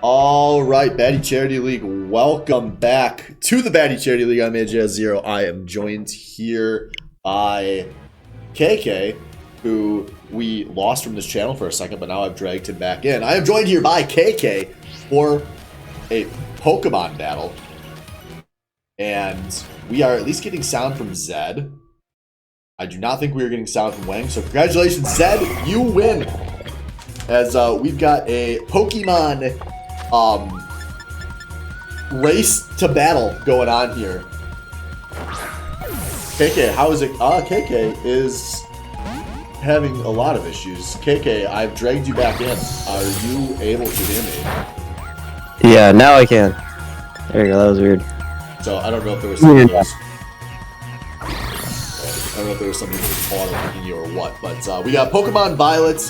All right, Baddy Charity League, welcome back to the Baddy Charity League. I'm AJ0. I am joined here by KK, who we lost from this channel for a second, but now I've dragged him back in. I am joined here by KK for a Pokemon battle, and we are at least getting sound from Zedd. I do not think we are getting sound from Wang, so congratulations, Zedd, you win! As we've got a Pokemon race to battle going on here. KK, how is it? KK is having a lot of issues. KK, I've dragged you back in. Are you able to hear me? Yeah, now I can. There you go, that was weird. So I don't know if there was something else. I don't know if there was something that was auto-picking you or what, but we got Pokemon Violet.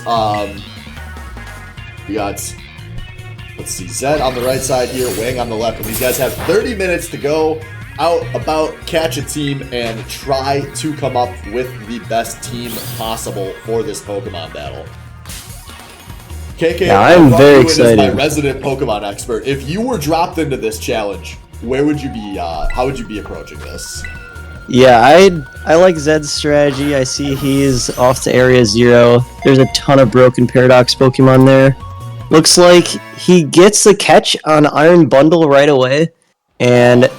We got, let's see, Zedd on the right side here, Wang on the left, and these guys have 30 minutes to go out about, catch a team, and try to come up with the best team possible for this Pokemon battle. KK, yeah, I'm very excited. As my resident Pokemon expert, if you were dropped into this challenge, where would you be? How would you be approaching this? Yeah, I like Zedd's strategy. I see he's off to Area 0. There's a ton of broken Paradox Pokemon there. Looks like he gets the catch on Iron Bundle right away. And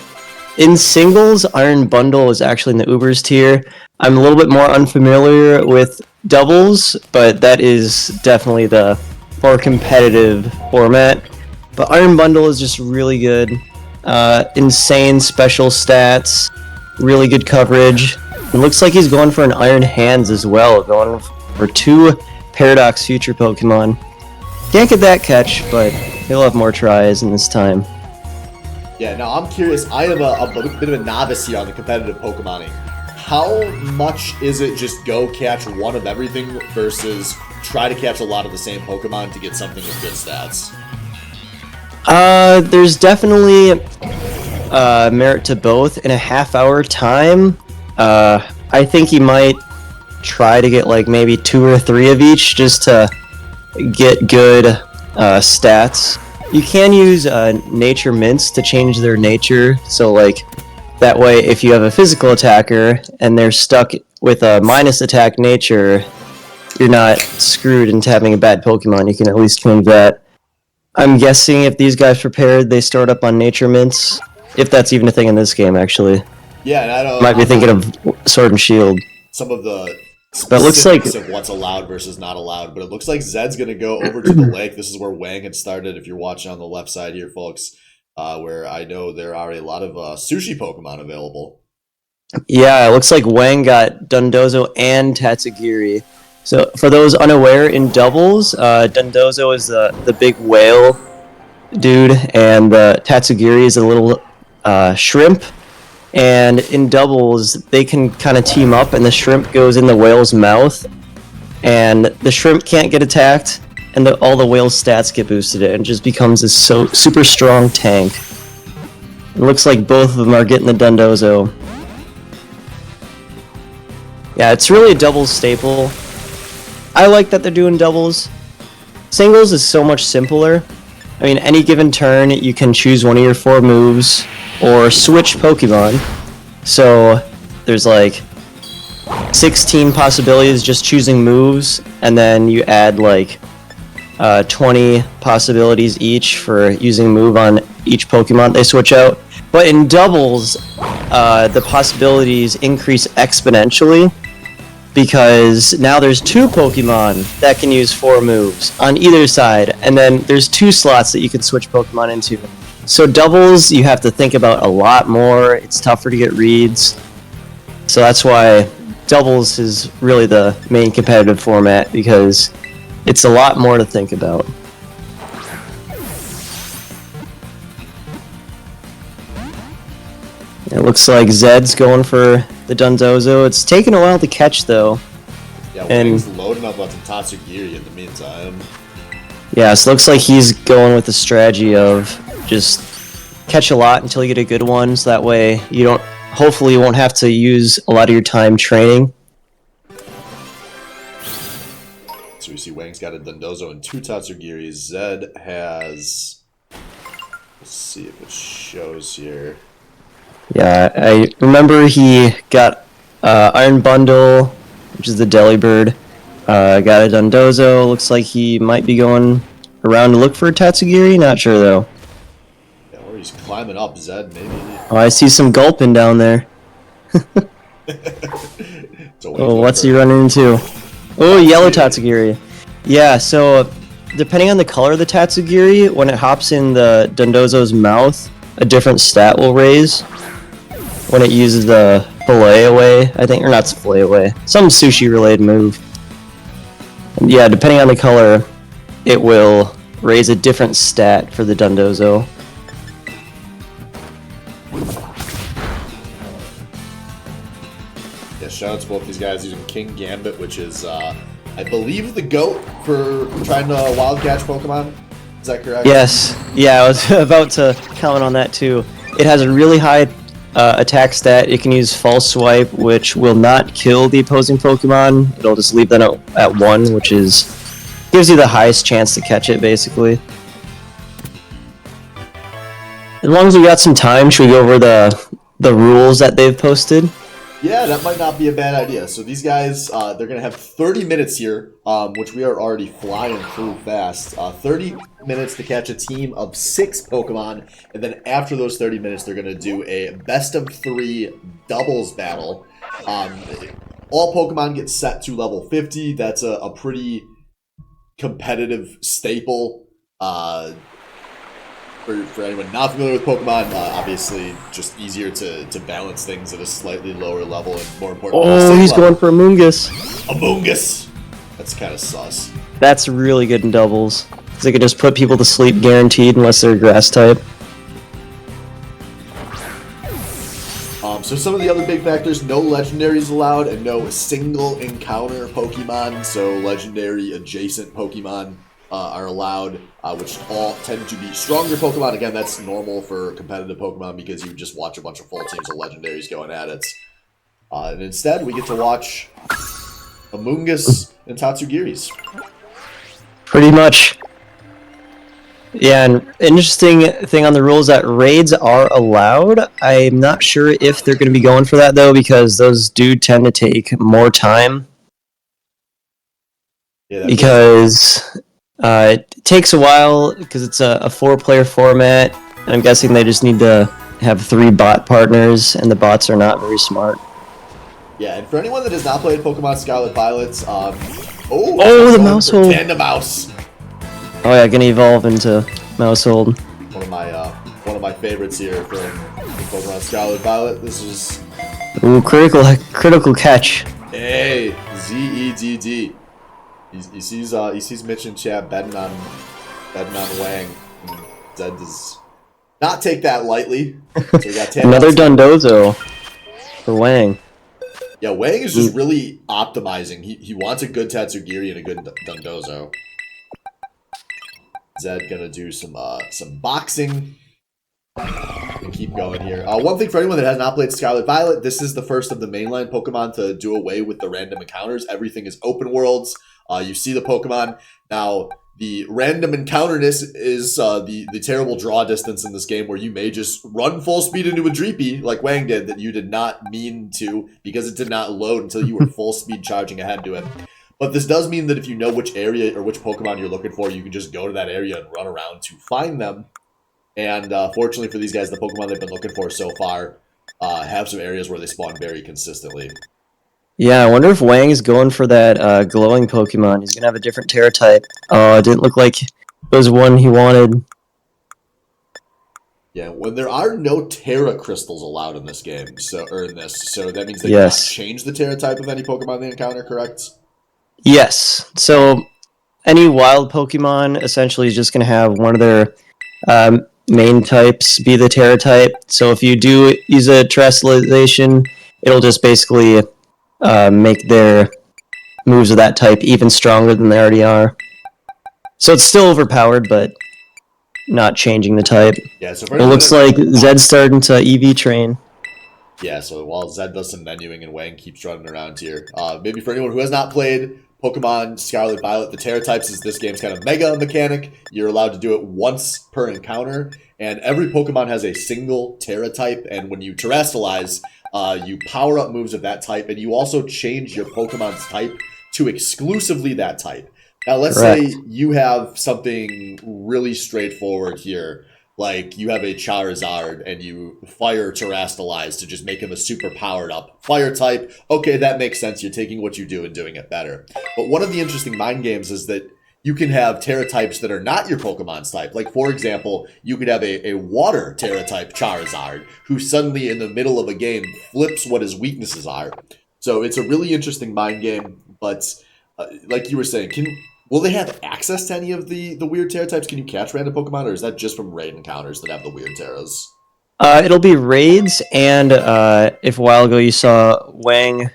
in singles, Iron Bundle is actually in the Ubers tier. I'm a little bit more unfamiliar with doubles, but that is definitely the more competitive format. But Iron Bundle is just really good. Insane special stats. Really good coverage. It looks like he's going for an Iron Hands as well, going for 2 Paradox Future Pokemon. Can't get that catch, but he'll have more tries in this time. Yeah, now I'm curious. I am a bit of a novice here on the competitive Pokemoning. How much is it just go catch one of everything versus try to catch a lot of the same Pokemon to get something with good stats? There's definitely merit to both. In a half-hour time, I think he might try to get like maybe 2 or 3 of each just to get good stats. You can use nature mints to change their nature, so like that way if you have a physical attacker and they're stuck with a minus attack nature, you're not screwed into having a bad Pokemon. You can at least change that. I'm guessing if these guys prepared, they start up on nature mints. If that's even a thing in this game, actually. Yeah, and I don't. Might be thinking of Sword and Shield. Some of the but it looks like of what's allowed versus not allowed, but it looks like Zedd's gonna go over to the lake. This is where Wang had started. If you're watching on the left side here, folks, where I know there are a lot of sushi Pokemon available. Yeah, it looks like Wang got Dundozo and Tatsugiri. So for those unaware, in doubles, Dundozo is the big whale dude, and Tatsugiri is a little shrimp. And in doubles, they can kind of team up, and the shrimp goes in the whale's mouth, and the shrimp can't get attacked, and all the whale's stats get boosted, and it just becomes this super strong tank. It looks like both of them are getting the Dundozo. Yeah, it's really a doubles staple. I like that they're doing doubles. Singles is so much simpler. I mean, any given turn, you can choose one of your 4 moves, or switch Pokemon. So there's like 16 possibilities just choosing moves, and then you add like 20 possibilities each for using move on each Pokemon they switch out. But in doubles, the possibilities increase exponentially, because now there's 2 Pokemon that can use 4 moves on either side, and then there's 2 slots that you can switch Pokemon into. So doubles, you have to think about a lot more. It's tougher to get reads. So that's why doubles is really the main competitive format, because it's a lot more to think about. It looks like Zedd's going for the Dundozo. It's taken a while to catch, though. Yeah, Wang's loading up on some Tatsugiri in the meantime. Yeah, so it looks like he's going with the strategy of just catch a lot until you get a good one, so that way you don't, hopefully you won't have to use a lot of your time training. So we see Wang's got a Dundozo and 2 Tatsugiris. Zedd has Let's see if it shows here. Yeah, I remember he got Iron Bundle, which is the Delibird. Got a Dundozo. Looks like he might be going around to look for a Tatsugiri. Not sure though. Yeah, or he's climbing up Zedd, maybe. Oh, I see some gulping down there. Oh, what's he running into? Oh, yellow Tatsugiri. Yeah, so depending on the color of the Tatsugiri, when it hops in the Dundozo's mouth, a different stat will raise. When it uses the fillet away, I think, or not fillet away, some sushi related move. And yeah, depending on the color, it will raise a different stat for the Dundozo. Yeah, shout out to both these guys using King Gambit, which is, I believe, the GOAT for trying to wild catch Pokemon. Is that correct? Yes. Yeah, I was about to comment on that too. It has a really high attack stat. It can use False Swipe, which will not kill the opposing Pokemon. It'll just leave them at 1, which gives you the highest chance to catch it, basically. As long as we got some time, should we go over the rules that they've posted? Yeah, that might not be a bad idea. So these guys, they're going to have 30 minutes here, which we are already flying through fast. 30 minutes to catch a team of 6 Pokemon, and then after those 30 minutes, they're going to do a best-of-3 doubles battle. All Pokemon get set to level 50. That's a pretty competitive staple. For anyone not familiar with Pokemon, obviously just easier to balance things at a slightly lower level and more important. Oh, he's going for Amoonguss. Amoonguss! That's kind of sus. That's really good in doubles. Because they can just put people to sleep guaranteed unless they're grass type. So some of the other big factors, no legendaries allowed and no single encounter Pokemon, so legendary adjacent Pokemon are allowed, which all tend to be stronger Pokemon. Again, that's normal for competitive Pokemon because you just watch a bunch of full teams of legendaries going at it. And instead, we get to watch Amoonguss and Tatsugiris. Pretty much. Yeah, and interesting thing on the rules that raids are allowed. I'm not sure if they're going to be going for that, though, because those do tend to take more time. Yeah, because it takes a while, because it's a 4-player format, and I'm guessing they just need to have 3 bot partners, and the bots are not very smart. Yeah, and for anyone that has not played Pokemon Scarlet Violet, the Mousehold! Panda Mouse! Oh yeah, gonna evolve into Mousehold. One of my favorites here from Pokemon Scarlet Violet. This is... Ooh, critical catch. Hey, Zedd. He sees Mitch and Chad betting on Wang. And Zedd does not take that lightly. So we got another Dundozo for Wang. Yeah, Wang is just really optimizing. He wants a good Tatsugiri and a good Dundozo. Zedd gonna do some boxing and keep going here. One thing for anyone that has not played Scarlet Violet, this is the first of the mainline Pokemon to do away with the random encounters. Everything is open worlds. You see the Pokemon. Now, the random encounterness is the terrible draw distance in this game where you may just run full speed into a Dreepy, like Wang did, that you did not mean to because it did not load until you were full speed charging ahead to it. But this does mean that if you know which area or which Pokemon you're looking for, you can just go to that area and run around to find them. And fortunately for these guys, the Pokemon they've been looking for so far have some areas where they spawn very consistently. Yeah, I wonder if Wang is going for that glowing Pokemon. He's going to have a different Terra type. Oh, it didn't look like it was one he wanted. Yeah, when there are no Terra crystals allowed in this game, so that means they cannot change the Terra type of any Pokemon they encounter, correct? Yes. So any wild Pokemon essentially is just going to have one of their main types be the Terra type. So if you do use a Terrestrialization, it'll just basically make their moves of that type even stronger than they already are. So it's still overpowered, but not changing the type. Yeah, so it looks like Zedd's starting to EV train. Yeah, so while Zedd does some menuing and Wang keeps running around here, maybe for anyone who has not played Pokemon Scarlet Violet, the Terra types is this game's kind of mega mechanic. You're allowed to do it once per encounter, and every Pokemon has a single Terra type, and when you Terastallize, you power up moves of that type, and you also change your Pokemon's type to exclusively that type. Now, let's say you have something really straightforward here, like you have a Charizard and you fire Terastallize to just make him a super powered up fire type. Okay, that makes sense. You're taking what you do and doing it better. But one of the interesting mind games is that you can have Terra types that are not your Pokemon's type. Like, for example, you could have a water Terra type Charizard who suddenly in the middle of a game flips what his weaknesses are. So it's a really interesting mind game, but like you were saying, will they have access to any of the weird Terra types? Can you catch random Pokemon, or is that just from raid encounters that have the weird Terras? It'll be raids, and if a while ago you saw Wang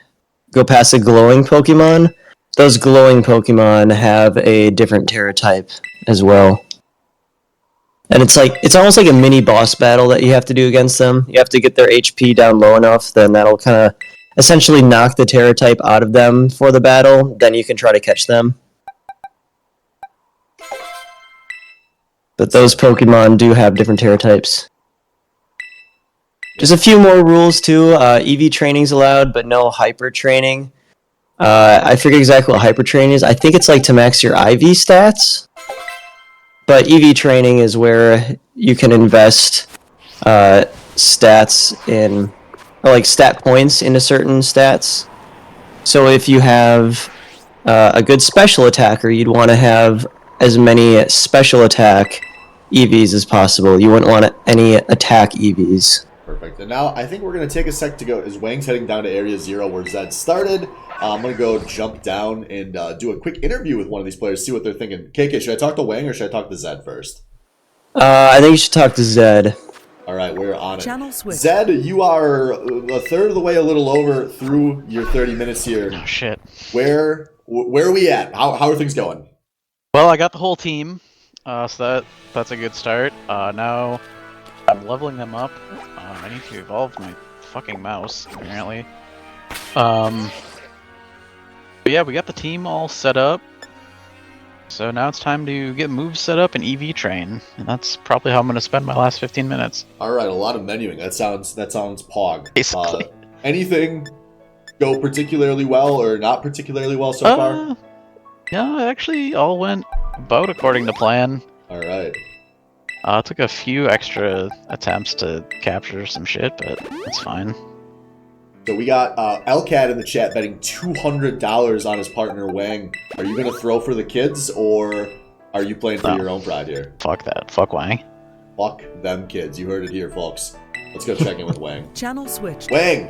go past a glowing Pokemon, those glowing Pokemon have a different Terra type as well. And it's almost like a mini boss battle that you have to do against them. You have to get their HP down low enough, then that'll kind of essentially knock the Terra type out of them for the battle. Then you can try to catch them. But those Pokemon do have different Terra types. There's a few more rules too. EV training's allowed, but no hyper training. I forget exactly what hyper training is. I think it's like to max your IV stats. But EV training is where you can invest stats in, or like stat points into certain stats. So if you have a good special attacker, you'd want to have as many special attack EVs as possible. You wouldn't want any attack EVs. Perfect. And now I think we're going to take a sec to go, as Wang's heading down to Area 0 where Zedd started. I'm going to go jump down and do a quick interview with one of these players, see what they're thinking. KK, should I talk to Wang or should I talk to Zedd first? I think you should talk to Zedd. All right, we're on it. Channel switch. Zedd, you are a third of the way, a little over, through your 30 minutes here. Oh, shit. Where are we at? How are things going? Well, I got the whole team, so that's a good start. Now I'm leveling them up. I need to evolve my fucking mouse, apparently. But yeah, we got the team all set up. So now it's time to get moves set up and EV train, and that's probably how I'm going to spend my last 15 minutes. All right, a lot of menuing. That sounds pog. Basically. Anything go particularly well or not particularly well so far? Yeah, it actually all went about according to plan. All right. It took a few extra attempts to capture some shit, but it's fine. So we got Elcat in the chat betting $200 on his partner Wang. Are you going to throw for the kids, or are you playing for your own pride here? Fuck that. Fuck Wang. Fuck them kids. You heard it here, folks. Let's go check in with Wang. Channel switched. Wang,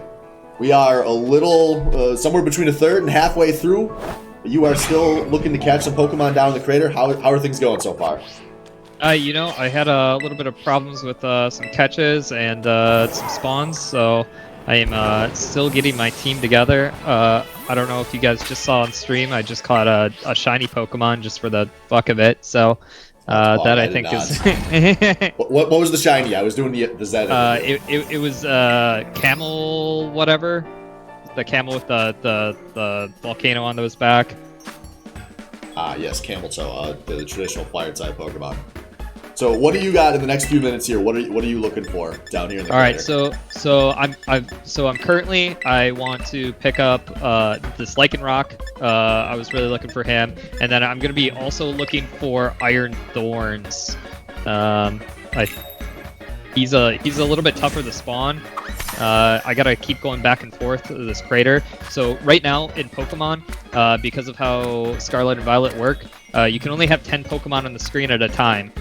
we are a little, somewhere between a third and halfway through. You are still looking to catch some Pokemon down in the crater. How are things going so far? You know, I had a little bit of problems with some catches and some spawns, so I am still getting my team together. I don't know if you guys just saw on stream, I just caught a shiny Pokemon just for the fuck of it, so that I think is... what was the shiny? I was doing the Zedd. It was Camel whatever. The camel with the volcano on his back. Yes, Camel Toe, the traditional fire type Pokemon. So what do you got in the next few minutes here? What are you looking for down here in the All right, crater? so I'm currently, I want to pick up this Lycanroc. I was really looking for him, and then I'm gonna be also looking for Iron Thorns. He's a little bit tougher to spawn. I gotta keep going back and forth to this crater. So right now in Pokemon, because of how Scarlet and Violet work, you can only have 10 Pokemon on the screen at a time.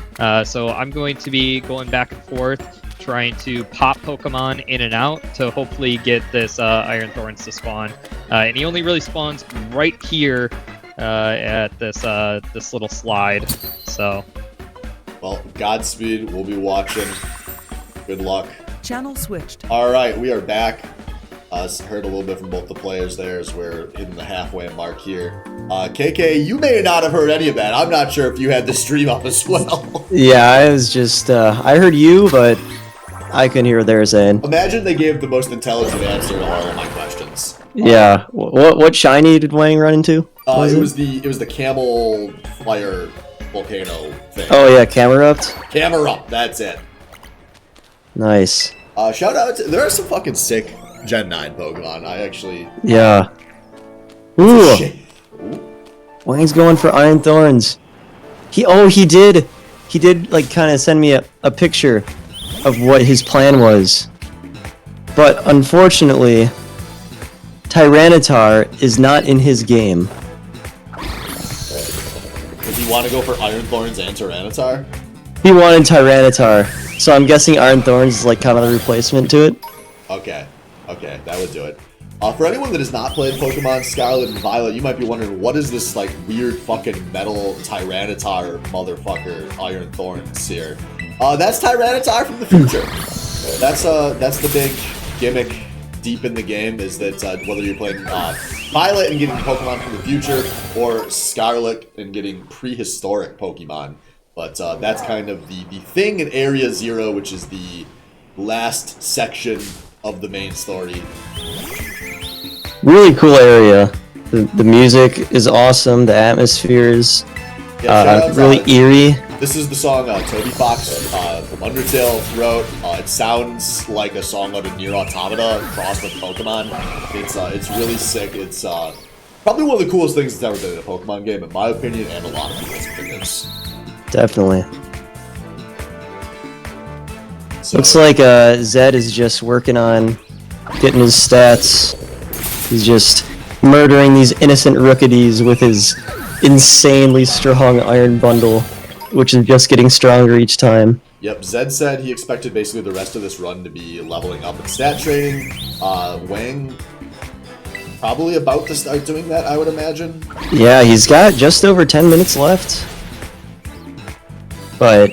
So I'm going to be going back and forth, trying to pop Pokemon in and out to hopefully get this Iron Thorns to spawn. And he only really spawns right here at this little slide. So, well, Godspeed. We'll be watching. Good luck. Channel switched. All right, we are back. Heard a little bit from both the players there as we're hitting the halfway mark here. KK, you may not have heard any of that. I'm not sure if you had the stream up as well. Yeah, I was just, I heard you, but I couldn't hear what they were saying. Imagine they gave the most intelligent answer to all of my questions. Yeah, what shiny did Wang run into? It was the Camel Fire Volcano thing. Oh yeah, Camerupt? Camerupt, that's it. Nice. Shout out to, there are some fucking sick Gen 9 Pokemon. I actually... Yeah. Ooh! Shit. Ooh. Wang's going for Iron Thorns. He did like kind of send me a picture of what his plan was. But unfortunately, Tyranitar is not in his game. Does he want to go for Iron Thorns and Tyranitar? He wanted Tyranitar, so I'm guessing Iron Thorns is like kind of the replacement to it. Okay, that would do it. For anyone that has not played Pokemon Scarlet and Violet, you might be wondering, what is this like weird fucking metal Tyranitar motherfucker Iron Thorns here? That's Tyranitar from the future. That's the big gimmick deep in the game, is that whether you're playing Violet and getting Pokemon from the future, or Scarlet and getting prehistoric Pokemon. But that's kind of the thing in Area 0, which is the last section of the main story. Really cool area. The music is awesome. The atmosphere is really eerie. This is the song Toby Fox from Undertale wrote. It sounds like a song out of Nier Automata crossed with Pokemon. It's really sick. It's probably one of the coolest things that's ever been in a Pokemon game, in my opinion, and a lot of people's opinions. Definitely. So, Looks like Zedd is just working on getting his stats. He's just murdering these innocent rookies with his insanely strong iron bundle, which is just getting stronger each time. Yep, Zedd said he expected basically the rest of this run to be leveling up and stat training. Wang probably about to start doing that, I would imagine. Yeah, he's got just over 10 minutes left. But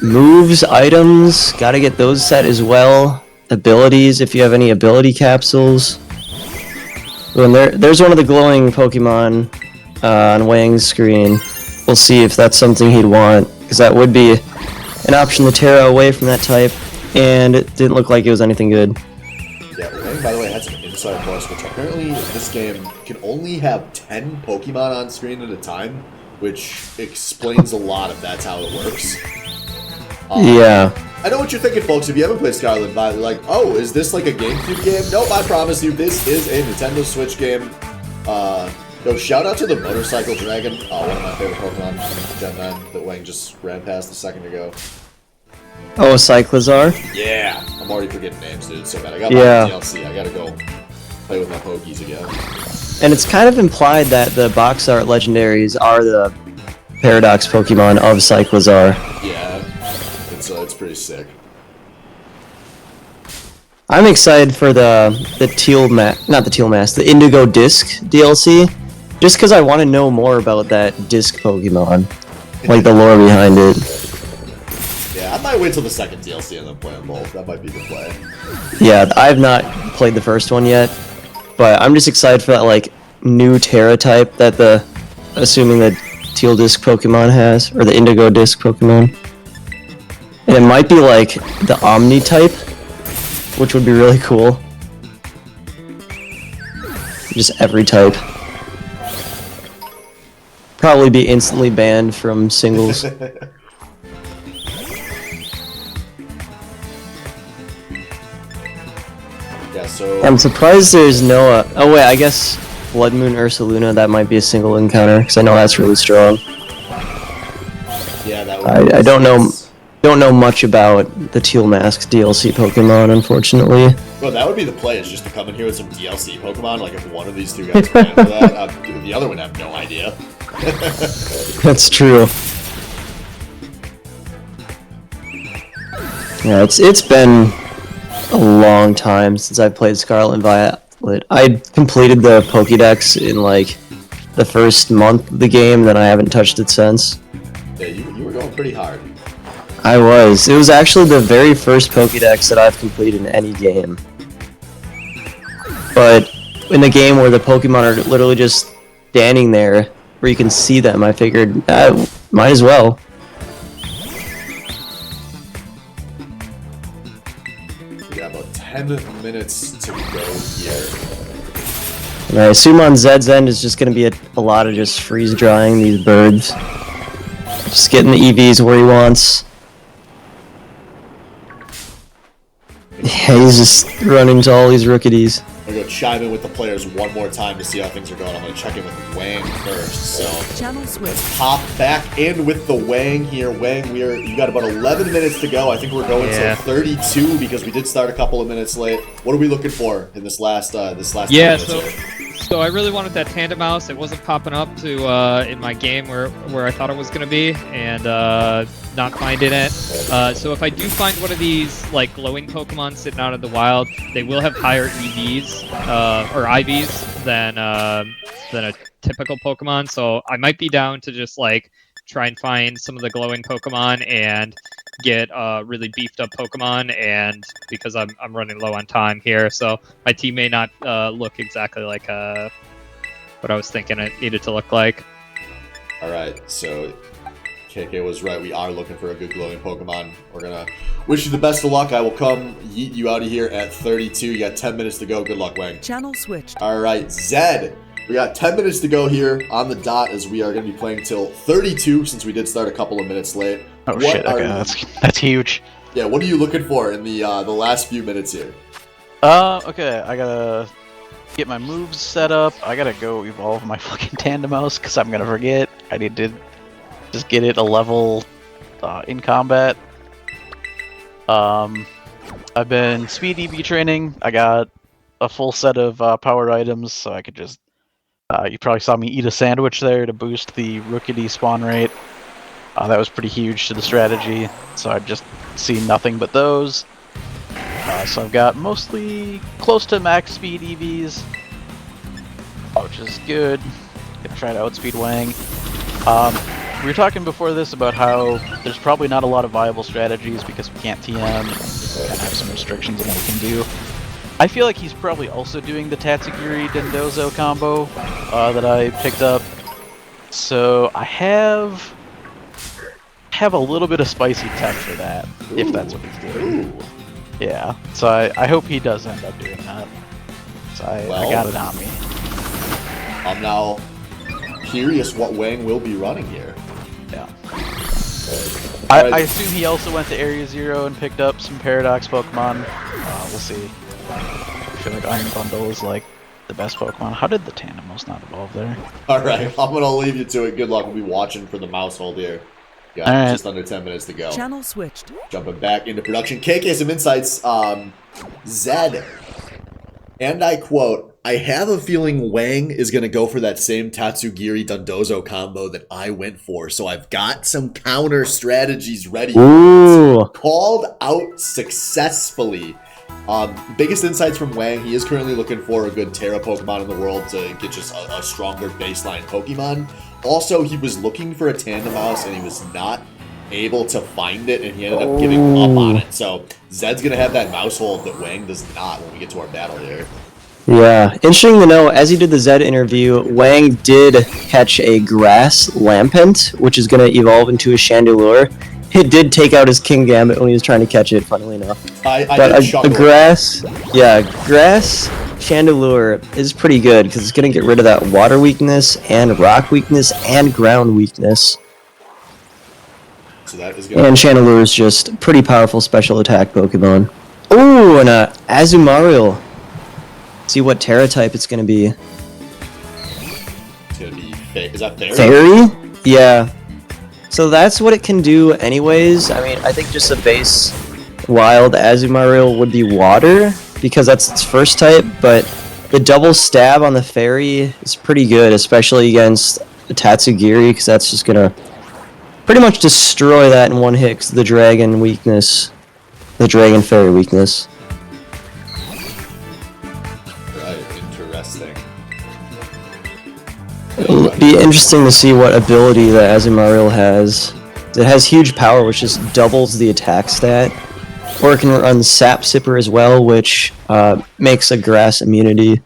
moves, items, gotta get those set as well. Abilities, if you have any ability capsules. When there's one of the glowing Pokemon on Wang's screen. We'll see if that's something he'd want, because that would be an option to tear away from that type, and it didn't look like it was anything good. Yeah, Wang, by the way, had some inside for us, which apparently this game can only have 10 Pokemon on screen at a time, which explains a lot if that's how it works. Yeah. I know what you're thinking, folks. If you haven't played Scarlet and Violet, like, oh, is this like a GameCube game? Nope, I promise you, this is a Nintendo Switch game. Yo, shout out to the Motorcycle Dragon, one of my favorite Pokemon from Gen 9 that Wang just ran past a second ago. Oh, Cyclizar? Yeah, I'm already forgetting names, dude, so bad. I got Yeah. my DLC, I gotta go play with my Pokies again. And it's kind of implied that the box art legendaries are the Paradox Pokemon of Cyclizar. Yeah, it's pretty sick. I'm excited for the Indigo Disc DLC, just because I want to know more about that Disc Pokemon, like the lore behind it. Yeah, I might wait till the second DLC and then play them both. That might be the play. Yeah, I've not played the first one yet, but I'm just excited for that like new Terra type that assuming the Teal Disc Pokemon has, or the Indigo Disc Pokemon. And it might be like the Omni type, which would be really cool. Just every type. Probably be instantly banned from singles. Yeah, so... I'm surprised there's no... oh wait, I guess Blood Moon Ursaluna, that might be a single encounter, because I know that's really strong. Yeah, that would I don't know much about the Teal Mask DLC Pokemon, unfortunately. Well, that would be the play, is just to come in here with some DLC Pokemon. Like, if one of these two guys ran for that, the other would have no idea. That's true. Yeah, it's been a long time since I played Scarlet and Violet. I completed the Pokédex in, like, the first month of the game, then I haven't touched it since. Yeah, you were going pretty hard. I was. It was actually the very first Pokédex that I've completed in any game. But in the game where the Pokemon are literally just standing there, where you can see them, I figured, might as well. We got about 10 minutes to go here. And I assume on Zedd's end is just going to be a lot of just freeze-drying these birds. Just getting the EVs where he wants. Yeah, he's just running to all these rookies. I'm going to chime in with the players one more time to see how things are going. I'm going to check in with Wang first. So Channel switched. hop back in with the Wang here. Wang, you got about 11 minutes to go. I think we're going Yeah. to 32 because we did start a couple of minutes late. What are we looking for in this last Yeah, 10 minutes here? so I really wanted that tandem mouse. It wasn't popping up to in my game where I thought it was gonna be, and not finding it. So if I do find one of these like glowing Pokemon sitting out in the wild, they will have higher EVs or IVs than a typical Pokemon. So I might be down to just like try and find some of the glowing Pokemon and get really beefed up Pokemon, and because I'm running low on time here, so my team may not look exactly like what I was thinking it needed to look like. All right, so KK was right. We are looking for a good glowing Pokemon. We're going to wish you the best of luck. I will come yeet you out of here at 32. You got 10 minutes to go. Good luck, Wang. Channel switched. All right, Zedd. We got 10 minutes to go here on the dot as we are going to be playing till 32 since we did start a couple of minutes late. Oh What shit! are Okay, you- that's huge. Yeah, what are you looking for in the last few minutes here? Okay, I gotta get my moves set up. I gotta go evolve my fucking tandem mouse because I'm gonna forget. I need to just get it a level in combat. I've been speed EV training. I got a full set of power items, so I could just. You probably saw me eat a sandwich there to boost the Rookity spawn rate. That was pretty huge to the strategy, so I've just seen nothing but those. So I've got mostly close to max speed EVs, which is good. Gonna try to outspeed Wang. We were talking before this about how there's probably not a lot of viable strategies because we can't TM and have some restrictions on what we can do. I feel like he's probably also doing the Tatsugiri Dendozo combo that I picked up. So I have a little bit of spicy tech for that, if that's what he's doing. Ooh. Yeah, so I hope he does end up doing that. So I got it on me. I'm now curious what Wang will be running here. Yeah. Alright. I assume he also went to Area Zero and picked up some Paradox Pokemon. We'll see. I feel like Iron Bundle is like the best Pokemon. How did the Tandemos not evolve there? All right, I'm going to leave you to it. Good luck. We'll be watching for the mouse hold here. Yeah, All right. just under 10 minutes to go. Channel switched. Jumping back into production. KK, some insights. Zedd. And I quote, I have a feeling Wang is going to go for that same Tatsugiri Dundozo combo that I went for. So I've got some counter strategies ready. Ooh. Called out successfully. Biggest insights from Wang. He is currently looking for a good Terra Pokemon in the world to get just a stronger baseline Pokemon. Also, he was looking for a Tandem Mouse and he was not able to find it, and he ended up giving up on it. So Zedd's going to have that mouse hold that Wang does not when we get to our battle here. Yeah, interesting to know, as he did the Zedd interview, Wang did catch a grass Lampent, which is going to evolve into a Chandelure. It did take out his King Gambit when he was trying to catch it, funnily enough. I But did a chuckle. grass Chandelure is pretty good, because it's going to get rid of that water weakness, and rock weakness, and ground weakness. So that is going And Chandelure is just a pretty powerful special attack Pokemon. Ooh, and a Azumarill. See what Terra type it's going to be. to be is that fair? Fairy? Yeah. So that's what it can do anyways. I mean, I think just a base wild Azumarill would be water, because that's its first type, but the double stab on the fairy is pretty good, especially against the Tatsugiri, because that's just gonna pretty much destroy that in one hit, 'cause the dragon weakness, the dragon fairy weakness. Right, interesting. It'll be interesting to see what ability the Azumarill has. It has huge power, which just doubles the attack stat. Or it can run Sap Sipper as well, which makes a grass immunity.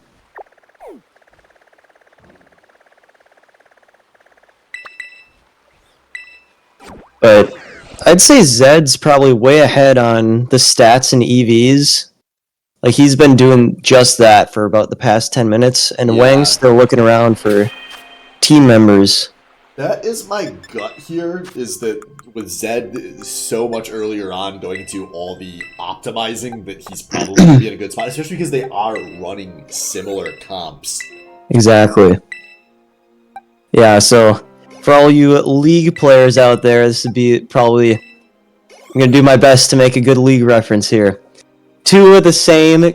But I'd say Zedd's probably way ahead on the stats and EVs. Like, he's been doing just that for about the past 10 minutes, and Yeah. Wang's still looking around for team members. That is my gut here, is that with Zedd so much earlier on going into all the optimizing that he's probably going to be in a good spot, especially because they are running similar comps. Exactly. Yeah, so for all you League players out there, this would be probably... I'm going to do my best to make a good League reference here. Two of the same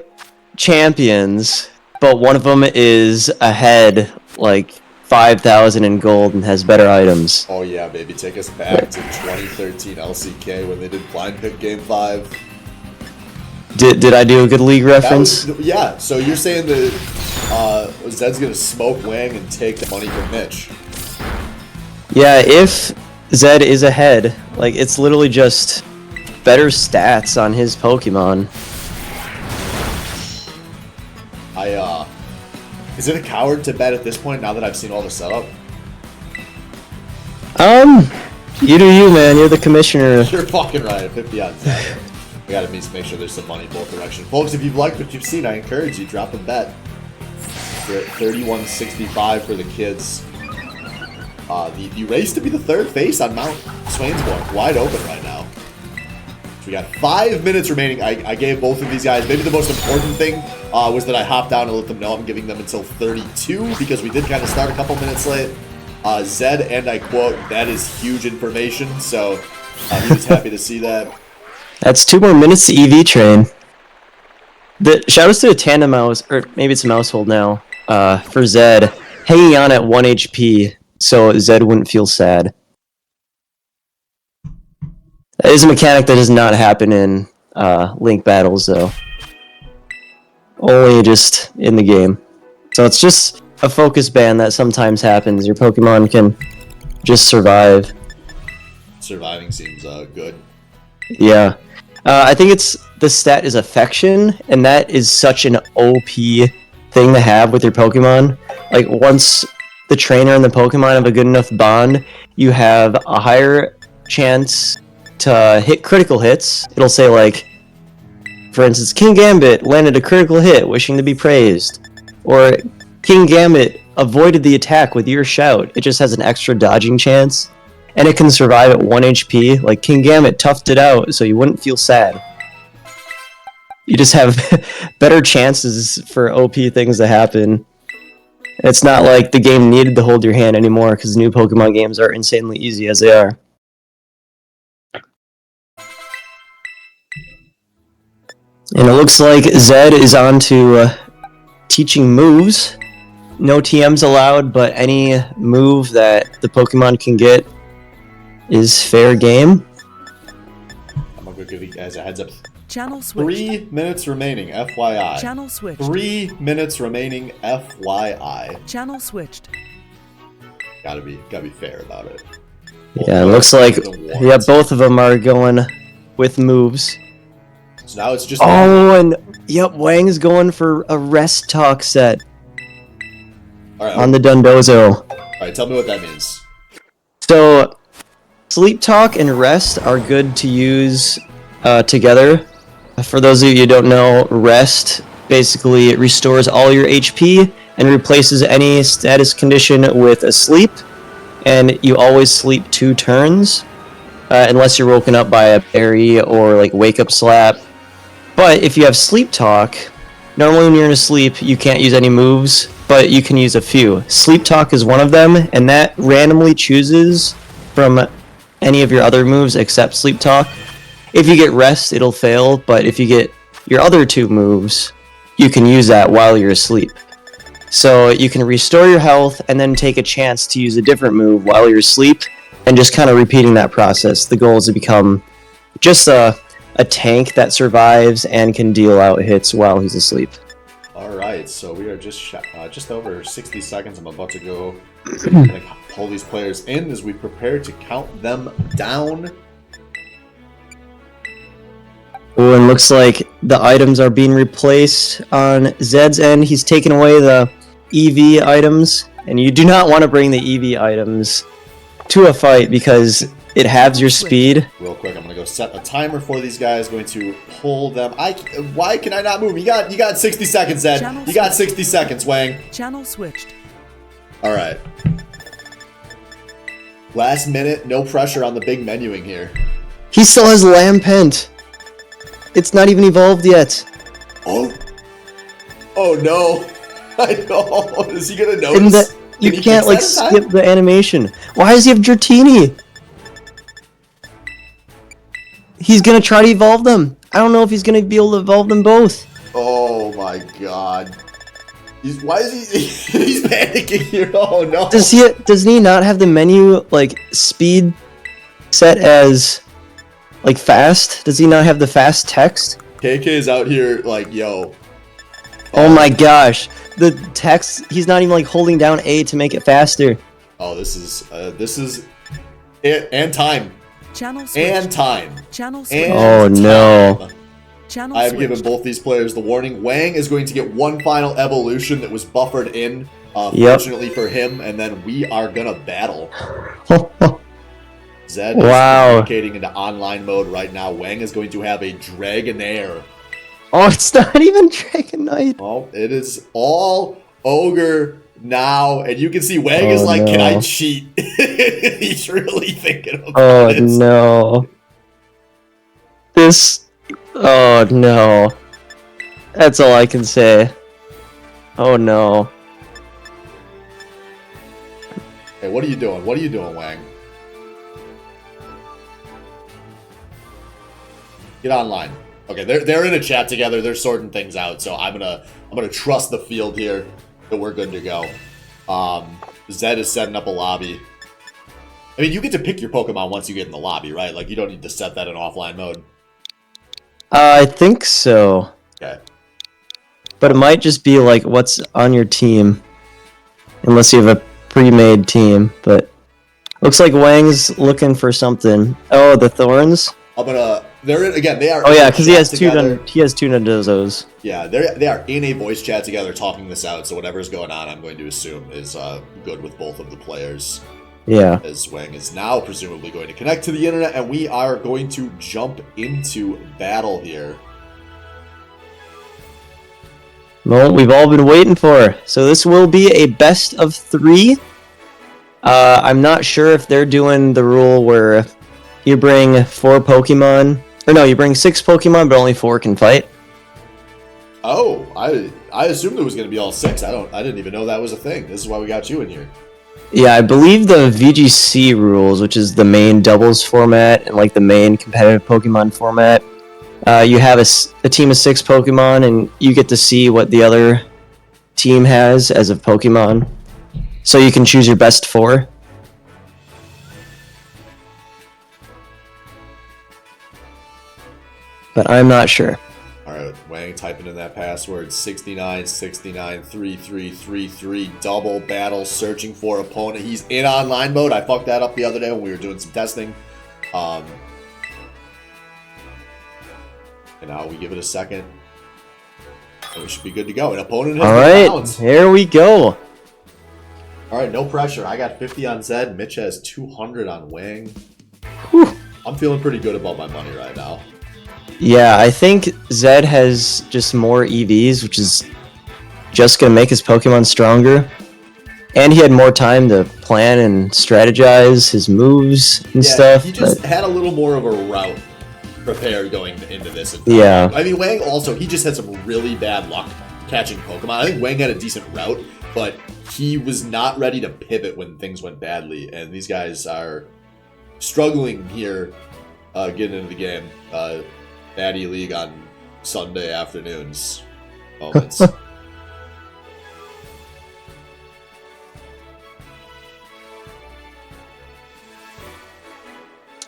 champions, but one of them is ahead, like 5,000 in gold and has better items. Oh yeah, baby, take us back to 2013 LCK when they did blind pick game 5. Did I do a good League reference? Yeah, so you're saying that Zedd's gonna smoke Wang and take the money from Mitch. Yeah, if Zedd is ahead, like, it's literally just better stats on his Pokemon. Is it a coward to bet at this point now that I've seen all the setup? You do you, man. You're the commissioner. You're fucking right. 50 odds. We gotta make sure there's some money both directions. Folks, if you've liked what you've seen, I encourage you, drop a bet. We're at 31.65 for the kids. The race to be the third face on Mount Swainsborn, wide open right now. So we got 5 minutes remaining. I gave both of these guys, maybe the most important thing was that I hopped down and let them know I'm giving them until 32 because we did kind of start a couple minutes late. Zedd, and I quote, that is huge information, so he was happy to see that. That's 2 more minutes to EV train. The shoutouts to a tandem mouse, or maybe it's a mousehold now, for Zedd, hanging on at 1 HP, so Zedd wouldn't feel sad. That is a mechanic that does not happen in Link battles, though. Only just in the game. So it's just a focus ban that sometimes happens. Your Pokemon can just survive. Surviving seems good. Yeah. I think the stat is affection, and that is such an OP thing to have with your Pokemon. Like, once the trainer and the Pokemon have a good enough bond, you have a higher chance to hit critical hits. It'll say, like, for instance, King Gambit landed a critical hit, wishing to be praised. Or King Gambit avoided the attack with your shout. It just has an extra dodging chance. And it can survive at 1 HP. Like, King Gambit toughed it out, so you wouldn't feel sad. You just have better chances for OP things to happen. It's not like the game needed to hold your hand anymore, because new Pokemon games are insanely easy as they are. And it looks like Zedd is on to teaching moves. No TMs allowed, but any move that the Pokemon can get is fair game. I'm gonna go give you guys a heads up. Channel switched. 3 minutes remaining, FYI. Channel switched. 3 minutes remaining, FYI. Channel switched. Gotta be fair about it. Yeah, it looks like both of them are going with moves. So now it's just and yep, Wang's going for a rest talk set on the Dundozo. Alright, tell me what that means. So, sleep talk and rest are good to use together. For those of you who don't know, rest basically restores all your HP and replaces any status condition with a sleep. And you always sleep 2 turns, unless you're woken up by a berry or like wake up slap. But if you have sleep talk, normally when you're in a sleep, you can't use any moves, but you can use a few. Sleep talk is one of them, and that randomly chooses from any of your other moves except sleep talk. If you get rest, it'll fail, but if you get your other 2 moves, you can use that while you're asleep. So you can restore your health and then take a chance to use a different move while you're asleep, and just kind of repeating that process. The goal is to become just a tank that survives and can deal out hits while he's asleep. Alright, so we are just over 60 seconds. I'm about to go and pull these players in as we prepare to count them down. Oh, and looks like the items are being replaced on Zedd's end. He's taken away the EV items, and you do not want to bring the EV items to a fight because it halves your speed. Real quick, I'm gonna go set a timer for these guys. Going to pull them. Why can I not move? You got 60 seconds, Zedd. You got 60 seconds, Wang. Channel switched. All right. Last minute, no pressure on the big menuing here. He still has Lampent. It's not even evolved yet. Oh. Oh no. I know. Is he gonna And notice? you Can he can't like fix that in time? skip the animation. Why does he have Dratini? He's gonna try to evolve them. I don't know if he's gonna be able to evolve them both. Oh my god. Why is he he's panicking here? Oh no. Does he not have the menu like speed set as like fast? Does he not have the fast text? KK is out here like, yo. Oh my gosh. The text, he's not even like holding down A to make it faster. Oh, this is it, and time. Channel switched. And time. Channel switched. And Oh, no. time. Channel I have switched. given both these players the warning. Wang is going to get one final evolution that was buffered in, Yep. fortunately for him, and then we are gonna battle. Zedd is Wow. communicating into online mode right now. Wang is going to have a Dragonair. Oh, it's not even Dragonite. Well, it is all ogre now, and you can see Wang is Oh, like, "Can I no. cheat?" He's really thinking about Oh this. no. Oh no. That's all I can say. Oh no. Hey, what are you doing? What are you doing, Wang? Get online. Okay, they're in a chat together. They're sorting things out, so I'm gonna trust the field here that we're good to go. Zedd is setting up a lobby. I mean, you get to pick your Pokemon once you get in the lobby, right? Like, you don't need to set that in offline mode. I think so. Okay. But it might just be like what's on your team. Unless you have a pre-made team. But looks like Wang's looking for something. Oh, the Thorns? They're in, again, they are Oh in yeah, a because he chat has together. he has two Nandozos. Yeah, they are in a voice chat together talking this out, so whatever's going on, I'm going to assume is good with both of the players. Yeah. As Wang is now presumably going to connect to the internet, and we are going to jump into battle here. Moment we've all been waiting for. So this will be a best of 3. I'm not sure if they're doing the rule where you bring 4 Pokemon, or no, you bring 6 Pokemon, but only 4 can fight. Oh, I assumed it was going to be all 6. I didn't even know that was a thing. This is why we got you in here. Yeah, I believe the VGC rules, which is the main doubles format and like the main competitive Pokemon format, you have a team of 6 Pokemon, and you get to see what the other team has as a Pokemon. So you can choose your best 4. But I'm not sure. Alright, Wang typing in that password, 69693333, double battle, searching for opponent. He's in online mode. I fucked that up the other day when we were doing some testing. And now we give it a second. And we should be good to go. An opponent has been Alright, found. here we go. Alright, no pressure. I got 50 on Zedd. Mitch has 200 on Wang. Whew. I'm feeling pretty good about my money right now. Yeah, I think Zedd has just more EVs, which is just going to make his Pokemon stronger. And he had more time to plan and strategize his moves and stuff. He just had a little more of a route prepared going into this. Yeah. I mean, Wang also, he just had some really bad luck catching Pokemon. I think Wang had a decent route, but he was not ready to pivot when things went badly. And these guys are struggling here getting into the game. Baddy League on Sunday afternoons moments.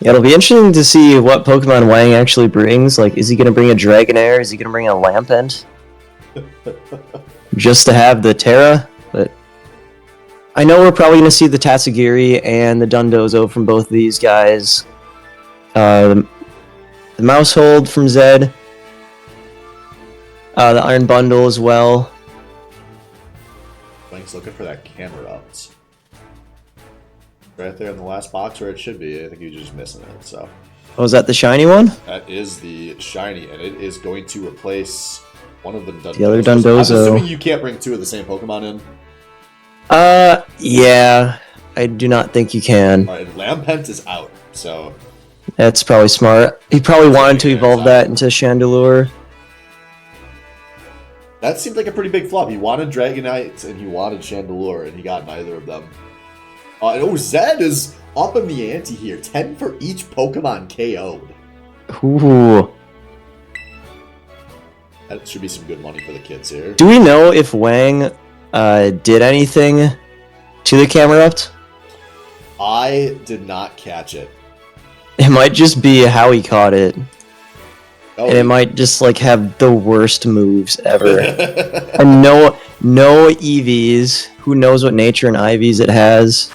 Yeah, it'll be interesting to see what Pokemon Wang actually brings. Like, is he going to bring a Dragonair? Is he going to bring a Lampent? Just to have the Terra? But I know we're probably going to see the Tatsugiri and the Dundozo from both of these guys. The Mousehold from Zedd. The Iron Bundle as well. Wang's looking for that camera up. Right there in the last box where it should be. I think you're just missing it. So Oh, is that the shiny one? that is the shiny, and it is going to replace one of the Dundozos. The other I'm Dundozo. assuming you can't bring 2 of the same Pokemon in. Yeah. I do not think you can. Alright, and Lampent is out, so... That's probably smart. He probably wanted to evolve that into Chandelure. That seemed like a pretty big flop. He wanted Dragonite and he wanted Chandelure, and he got neither of them. And Zedd is up in the ante here. 10 for each Pokemon KO'd. Ooh. That should be some good money for the kids here. Do we know if Wang did anything to the Camerupt? I did not catch it. It might just be how he caught it. Oh, And it might just like have the worst moves ever. And no EVs. Who knows what nature and IVs it has?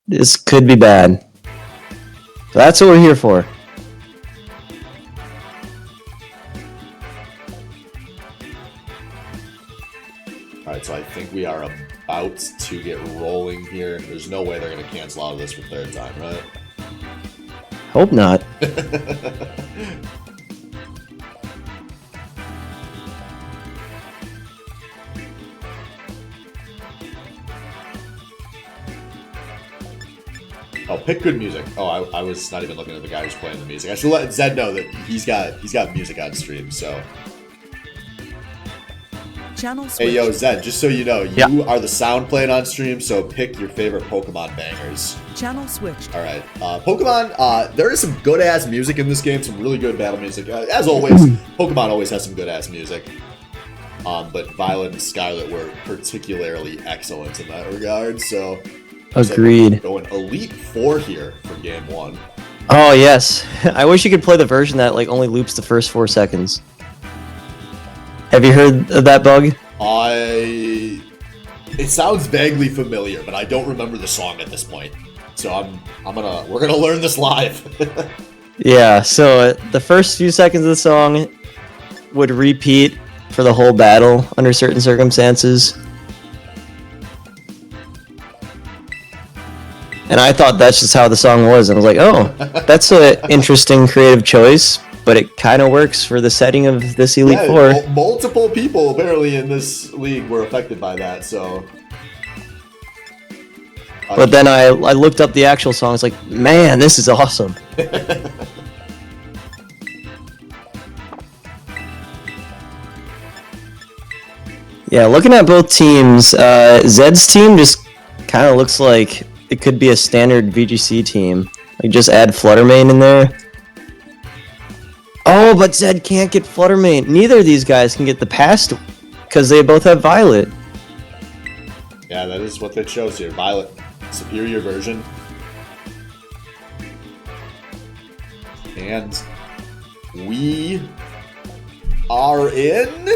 This could be bad. That's what we're here for. Alright, so I think we are about to get rolling here. There's no way they're going to cancel out of this for third time, right? Hope not. Oh, pick good music. Oh, I was not even looking at the guy who's playing the music. I should let Zedd know that he's got music on stream, so... Channel switched. Hey, yo, Zedd, just so you know, Yeah. you are the sound playing on stream, so pick your favorite Pokemon bangers. Channel switched. Alright, Pokemon, there is some good-ass music in this game, some really good battle music. As always, Pokemon always has some good-ass music. But Violet and Scarlet were particularly excellent in that regard, so... Agreed. Going Elite Four here for Game 1. Oh yes. I wish you could play the version that like only loops the first 4 seconds. Have you heard of that bug? It sounds vaguely familiar, but I don't remember the song at this point. So we're gonna learn this live. Yeah, so the first few seconds of the song would repeat for the whole battle under certain circumstances. And I thought that's just how the song was. I was like, oh, that's an interesting creative choice, but it kind of works for the setting of this Elite Four. Multiple people apparently in this league were affected by that, so... But then I looked up the actual song. It's like, man, this is awesome. Yeah, looking at both teams, Zedd's team just kind of looks like it could be a standard VGC team. Like, just add Flutter Mane in there. Oh, but Zedd can't get Flutter Mane. Neither of these guys can get the past because they both have Violet. Yeah, that is what that shows here. Violet, superior version. And we are in...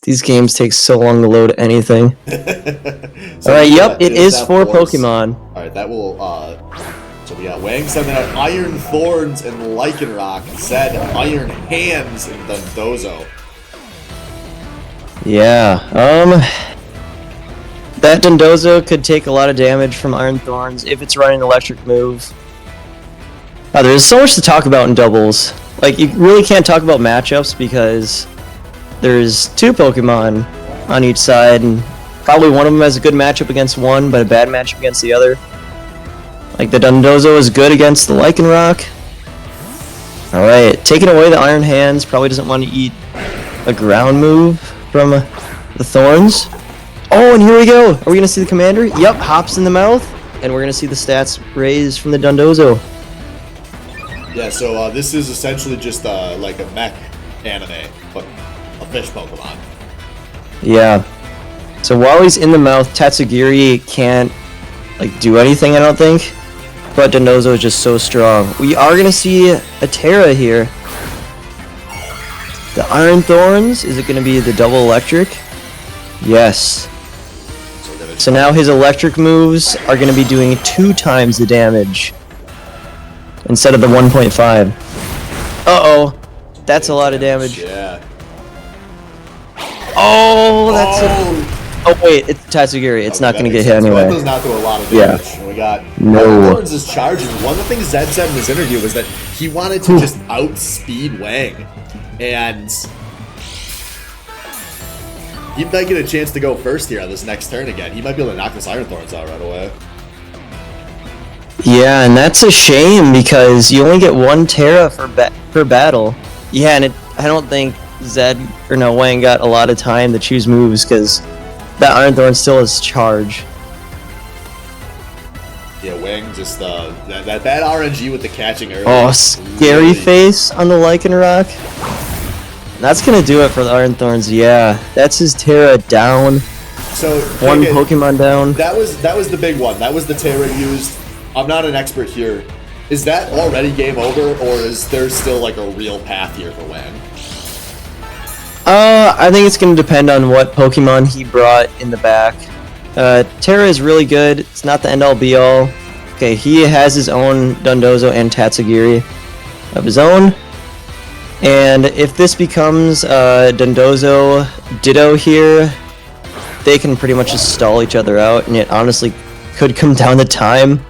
These games take so long to load anything. So Alright, yep, it is that 4 force. Pokemon. Alright, that will, so we got Wang sending out Iron Thorns and Lycanroc. Zedd, Iron Hands and Dondozo. Yeah, that Dondozo could take a lot of damage from Iron Thorns if it's running electric move. There's so much to talk about in doubles. Like, you really can't talk about matchups because there's 2 Pokemon on each side, and probably one of them has a good matchup against one, but a bad matchup against the other. Like, the Dondozo is good against the Lycanroc. Alright, taking away the Iron Hands, probably doesn't want to eat a ground move from the Thorns. Oh, and here we go! Are we going to see the Commander? Yep, hops in the mouth, and we're going to see the stats raised from the Dondozo. Yeah, so this is essentially just like a mech anime, but a fish Pokemon. Yeah. So while he's in the mouth, Tatsugiri can't like do anything, I don't think. But Dondozo is just so strong. We are gonna see a Terra here. The Iron Thorns, is it gonna be the double electric? Yes. So now his electric moves are gonna be doing 2 times the damage instead of the 1.5. Uh-oh. That's a lot of damage. Yeah. Oh, that's Oh wait, it's Tatsugiri. It's not going to get hit anyway. That does not do a lot of damage. Yeah. We got No. Thorns is charging. One of the things Zedd said in his interview was that he wanted to just outspeed Wang, and he might get a chance to go first here on this next turn again. He might be able to knock this Iron Thorns out right away. Yeah, and that's a shame because you only get one Terra per battle. Yeah, and I don't think Wang got a lot of time to choose moves because that Iron Thorn still has charge. Yeah, Wang just that bad RNG with the catching early. Oh, scary face on the Lycanroc. That's gonna do it for the Iron Thorns. Yeah, that's his Terra down. So one Pokemon down. That was the big one. That was the Terra used. I'm not an expert here. Is that already game over, or is there still like a real path here for Wang? I think it's gonna depend on what Pokemon he brought in the back. Terra is really good. It's not the end-all be-all. Okay, he has his own Dondozo and Tatsugiri of his own. And if this becomes Dondozo Ditto here, they can pretty much just stall each other out, and it honestly could come down to time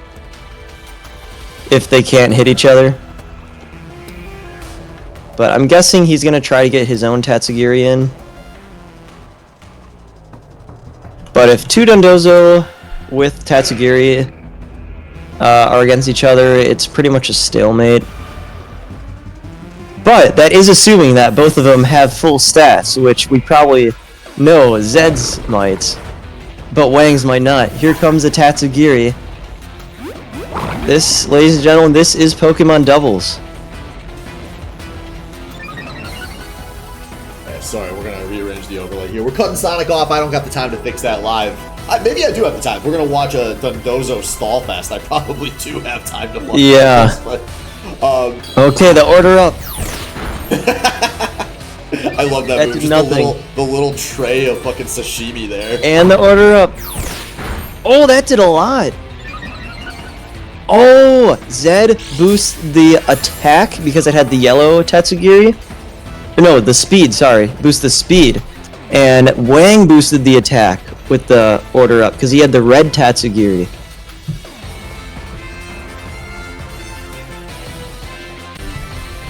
if they can't hit each other. But I'm guessing he's going to try to get his own Tatsugiri in. But if two Dondozo with Tatsugiri are against each other, it's pretty much a stalemate. But that is assuming that both of them have full stats, which we probably know Zedd's might, but Wang's might not. Here comes the Tatsugiri. This, ladies and gentlemen, this is Pokemon Doubles. Sorry, we're gonna rearrange the overlay here. We're cutting Sonic off. I don't got the time to fix that live. Maybe I do have the time. We're gonna watch a Dondozo stall fest. I probably do have time to watch this, but okay, the order up. I love that move. Did Just nothing. the little tray of fucking sashimi there. And the order up. Oh, that did a lot. Oh, Zedd boosts the attack because it had the yellow Tatsugiri. No, the speed, sorry. Boost the speed. And Wang boosted the attack with the order up because he had the red Tatsugiri.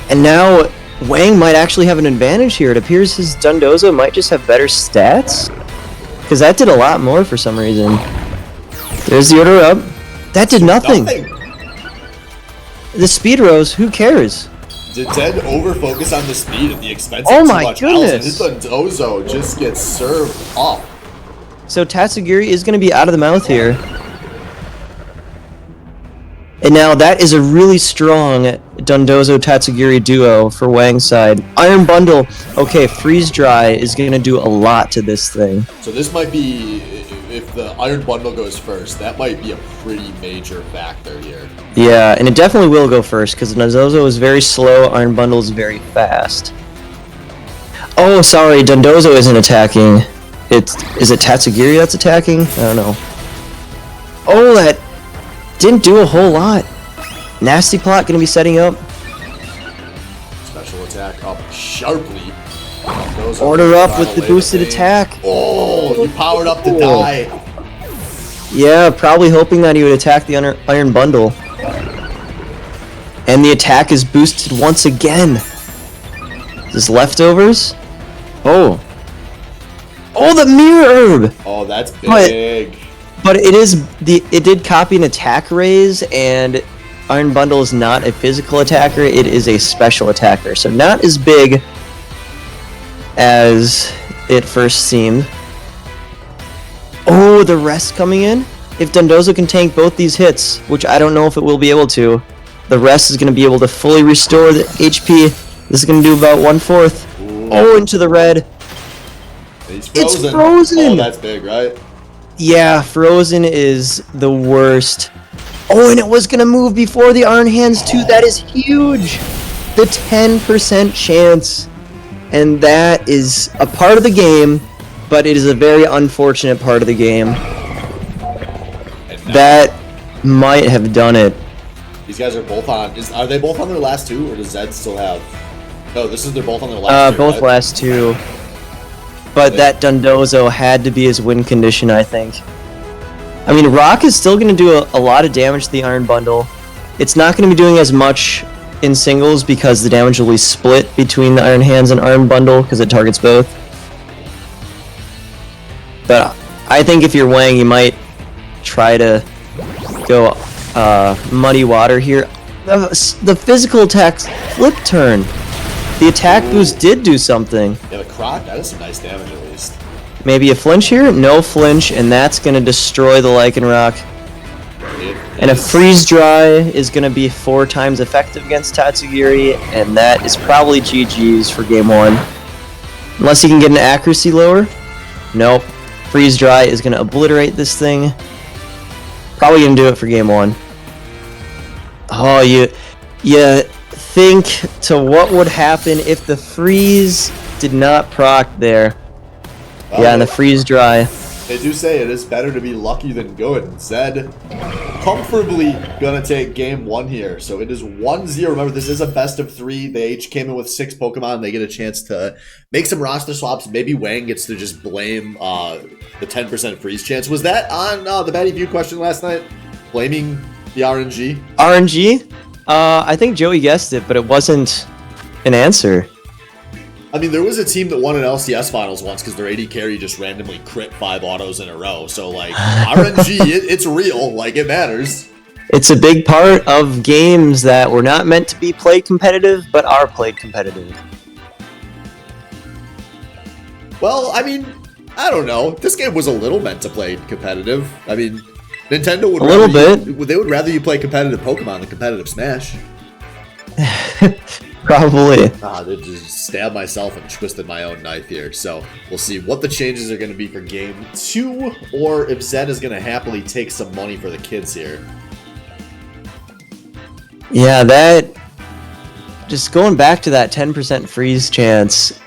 And now Wang might actually have an advantage here. It appears his Dondozo might just have better stats. Because that did a lot more for some reason. There's the order up. That did nothing. The speed rose, who cares? Did Zedd over-focus on the speed at the expense Oh of too my much goodness. health? And his Dondozo just gets served up. So Tatsugiri is going to be out of the mouth here. And now that is a really strong Dondozo Tatsugiri duo for Wang's side. Iron Bundle, okay, Freeze Dry is going to do a lot to this thing. So this might be, if the Iron Bundle goes first, that might be a pretty major factor here. Yeah, and it definitely will go first because Dondozo is very slow, Iron Bundle is very fast. Oh, sorry, Dondozo isn't attacking. Is it Tatsugiri that's attacking? I don't know. Oh, that didn't do a whole lot. Nasty Plot gonna be setting up. Special attack up sharply. Dondozo Order up with trying the to boosted lay the attack. Oh, he powered up to die. Yeah, probably hoping that he would attack the Iron Bundle. And the attack is boosted once again. Is this leftovers? Oh. Oh, the Mirror Herb! Oh, that's big. But it did copy an attack raise, and Iron Bundle is not a physical attacker, it is a special attacker. So not as big as it first seemed. Oh, the rest coming in? If Dondozo can tank both these hits, which I don't know if it will be able to, the rest is going to be able to fully restore the HP. This is going to do about 1/4. Oh, into the red. He's frozen. It's frozen! Oh, that's big, right? Yeah, frozen is the worst. Oh, and it was going to move before the Iron Hands too. That is huge. The 10% chance. And that is a part of the game, but it is a very unfortunate part of the game. That might have done it. These guys are both on. Are they both on their last two, or does Zedd still have? No, they're both on their last two. Both right? last two. But that Dondozo had to be his win condition, I think. I mean, Rock is still going to do a lot of damage to the Iron Bundle. It's not going to be doing as much in singles because the damage will be split between the Iron Hands and Iron Bundle because it targets both. But I think if you're Wang, you might try to go muddy water here. The physical attack flip turn. The attack boost did do something. Yeah, the croc, that is some nice damage at least. Maybe a flinch here? No flinch, and that's going to destroy the Lycanroc. And a freeze dry is going to be 4 times effective against Tatsugiri, and that is probably GG's for game 1. Unless he can get an accuracy lower. Nope. Freeze dry is going to obliterate this thing. Probably going to do it for game 1. Oh, you think to what would happen if the freeze did not proc there. Well, yeah, and the freeze dry. They do say it is better to be lucky than good. Zedd comfortably gonna take game 1 here. So it is 1-0. Remember, this is a best of 3. They each came in with 6 Pokemon. They get a chance to make some roster swaps. Maybe Wang gets to just blame the 10% freeze chance. Was that on the Baddy View question last night? Blaming the RNG? RNG? I think Joey guessed it, but it wasn't an answer. I mean, there was a team that won an LCS finals once because their AD carry just randomly crit 5 autos in a row. So, like, RNG, it's real. Like, it matters. It's a big part of games that were not meant to be played competitive, but are played competitive. Well, I mean, I don't know. This game was a little meant to play competitive. I mean, Nintendo would they would rather you play competitive Pokemon than competitive Smash. Probably. They just stabbed myself and twisted my own knife here. So we'll see what the changes are going to be for game 2, or if Zedd is going to happily take some money for the kids here. Yeah, that... Just going back to that 10% freeze chance.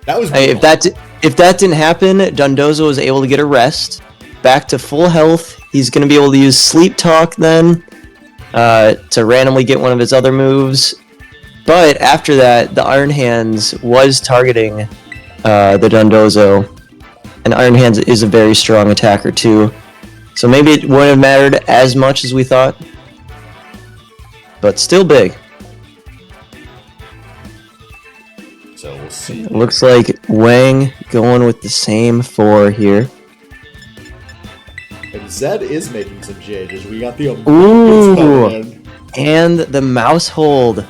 That was if that didn't happen, Dundozo was able to get a rest. Back to full health. He's going to be able to use Sleep Talk then to randomly get one of his other moves. But after that, the Iron Hands was targeting the Dundozo. And Iron Hands is a very strong attacker too. So maybe it wouldn't have mattered as much as we thought. But still big. So we'll see. It looks like Wang going with the same 4 here. And Zedd is making some changes. We got the Ooh, and the mouse hold.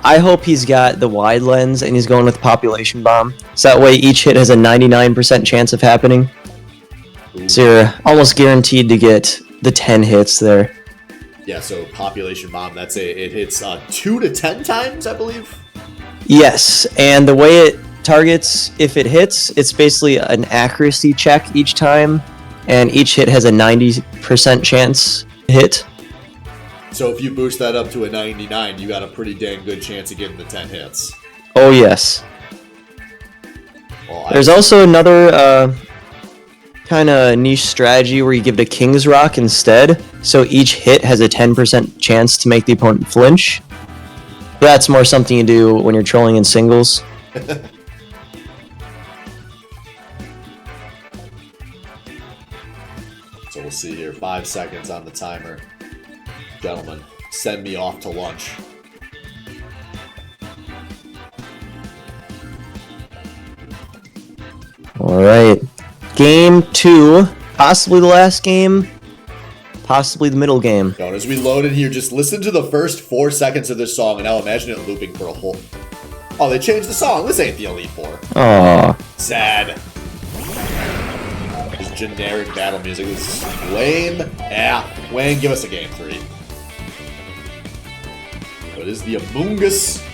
I hope he's got the wide lens and he's going with Population Bomb. So that way each hit has a 99% chance of happening. Ooh. So you're almost guaranteed to get the 10 hits there. Yeah, so Population Bomb, it hits 2 to 10 times, I believe? Yes, and the way it targets, if it hits, it's basically an accuracy check each time. And each hit has a 90% chance to hit. So if you boost that up to a 99, you got a pretty dang good chance of getting the 10 hits. Oh, yes. Well, There's also another kind of niche strategy where you give it a King's Rock instead. So each hit has a 10% chance to make the opponent flinch. That's more something you do when you're trolling in singles. So we'll see here. 5 seconds on the timer. Gentlemen, send me off to lunch. Alright. Game 2. Possibly the last game. Possibly the middle game. Now, as we load in here, just listen to the first 4 seconds of this song, and now imagine it looping for a whole... Oh, they changed the song. This ain't the Elite Four. Aww. Sad. Just generic battle music. This is lame. Yeah. Wang, give us a game 3. So it is the Among Us.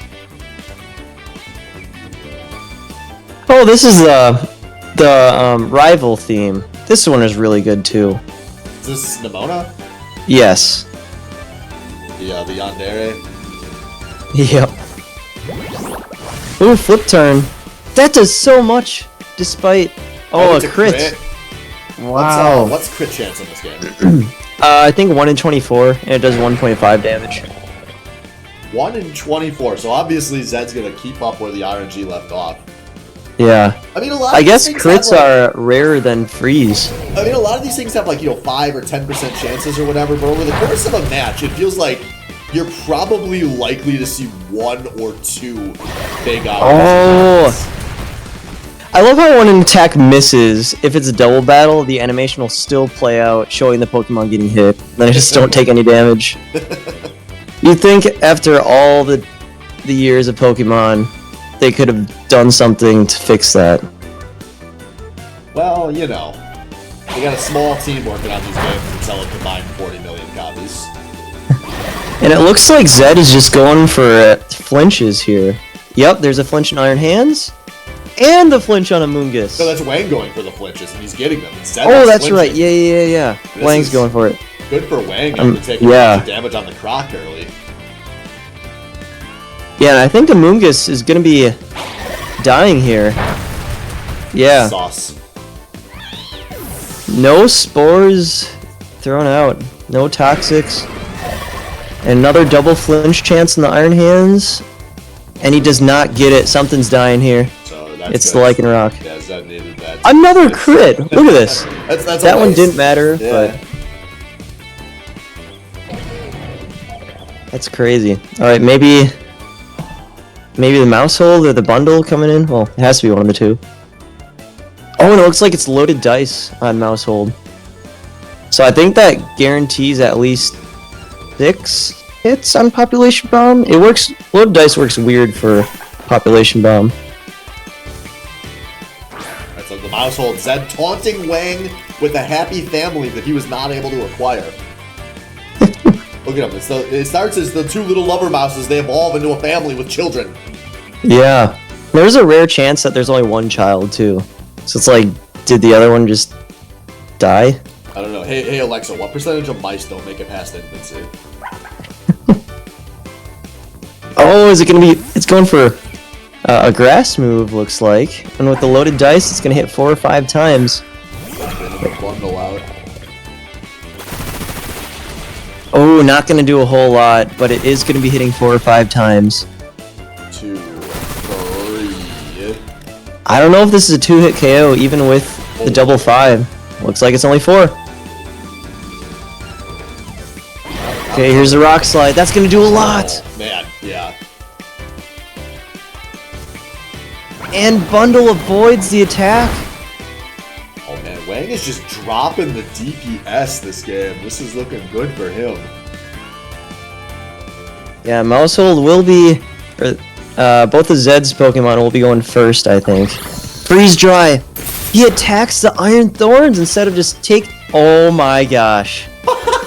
Oh, this is the rival theme. This one is really good too. Is this Nimona? Yes. The Yandere? Yep. Ooh, flip turn. That does so much, despite... Oh, it's a crit. Wow. What's crit chance in this game? I think 1 in 24, and it does 1.5 damage. 1 in 24, so obviously Zedd's gonna keep up where the RNG left off. Yeah. I mean, a lot. I of guess these things crits have, are rarer than freeze. I mean, a lot of these things have 5 or 10% chances or whatever, but over the course of a match, it feels like you're probably likely to see 1 or 2 big Oh. outcomes. I love how when an attack misses, if it's a double battle, the animation will still play out, showing the Pokemon getting hit. Then I just don't take any damage. You'd think after all the years of Pokemon, they could have done something to fix that. Well, you know, they got a small team working on these games and sell a combined 40 million copies. And it looks like Zedd is just going for flinches here. Yep, there's a flinch in Iron Hands. And the flinch on a Moongus. So that's Wang going for the flinches, and he's getting them. Oh, that's right. Yeah. Wang's going for it. Good for Wang after taking damage on the Croc early. Yeah, and I think the Moongus is going to be dying here. Yeah. Sauce. No spores thrown out. No toxics. And another double flinch chance in the Iron Hands. And he does not get it. Something's dying here. It's the Lycanroc. Yeah, Zedd needed that. Another crit! Look at this. That's that one didn't matter, yeah. but... That's crazy. Alright, maybe the mouse hold or the bundle coming in? Well, it has to be one of the two. Oh, and it looks like it's loaded dice on mouse hold. So I think that guarantees at least 6 hits on Population Bomb. It works... Loaded dice works weird for Population Bomb. So the mouse hold, Zedd taunting Wang with a happy family that he was not able to acquire. Look at him. It starts as the two little lover mouses. They evolve into a family with children. Yeah. There's a rare chance that there's only one child, too. So it's like, did the other one just die? I don't know. Hey Alexa, what percentage of mice don't make it past infancy? Oh, is it going to be... It's going for... a grass move, looks like. And with the loaded dice, it's going to hit 4 or 5 times. Bundle out. Oh, not going to do a whole lot, but it is going to be hitting 4 or 5 times. 2, 3. I don't know if this is a 2-hit KO, even with the double 5. Looks like it's only 4. Okay, here's the Rock Slide. That's going to do a lot! Oh, man, yeah. And Bundle avoids the attack. Oh man, Wang is just dropping the DPS this game. This is looking good for him. Yeah, Mousehold will be... both of Zedd's Pokemon will be going first, I think. Freeze Dry! He attacks the Iron Thorns instead of just take... Oh my gosh.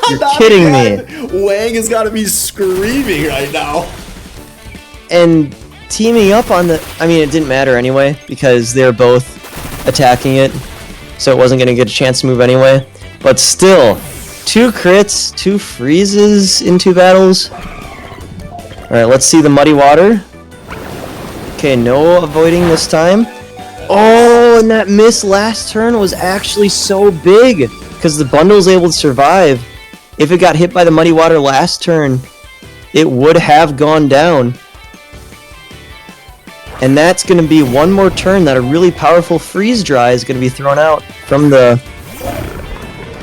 You're kidding me. Wang has got to be screaming right now. And... teaming up on the... I mean, it didn't matter anyway, because they're both attacking it, so it wasn't going to get a chance to move anyway. But still, 2 crits, 2 freezes in 2 battles. Alright, let's see the Muddy Water. Okay, no avoiding this time. Oh, and that miss last turn was actually so big, because the bundle's able to survive. If it got hit by the Muddy Water last turn, it would have gone down. And that's going to be one more turn that a really powerful Freeze Dry is going to be thrown out from the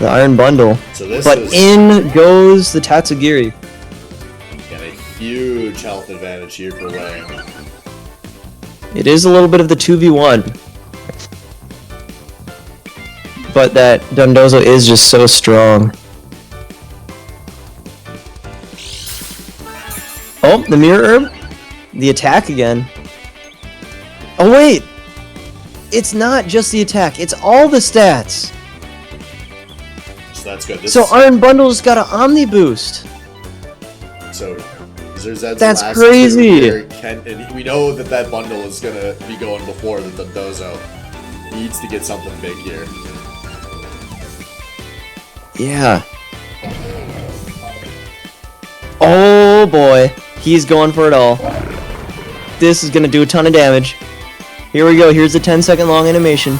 Iron Bundle. So this but in goes the Tatsugiri. Got a huge health advantage here for Wang. It is a little bit of the 2v1. But that Dondozo is just so strong. Oh, the Mirror Herb. The attack again. Oh wait! It's not just the attack, it's all the stats! So that's good. So Iron Bundle's got an Omni Boost! So, Zedd's that's last crazy! And we know that bundle is going to be going before the Dondozo. He needs to get something big here. Yeah. Oh boy, he's going for it all. This is going to do a ton of damage. Here we go, here's the 10-second long animation.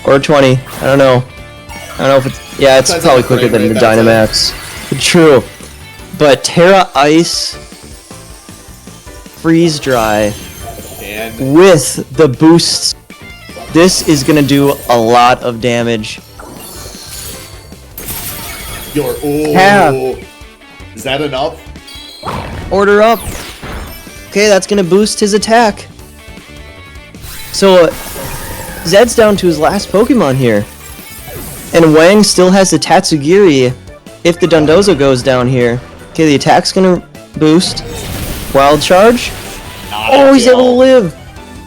Or 20, I don't know. I don't know if it's... Yeah, it's probably quicker than the Dynamax. True. But Terra Ice... Freeze Dry... And with the boosts... This is gonna do a lot of damage. Is that enough? Order up. Okay, that's gonna boost his attack. So, Zedd's down to his last Pokemon here. And Wang still has the Tatsugiri if the Dondozo goes down here. Okay, the attack's gonna boost. Wild Charge. Oh, he's able to live!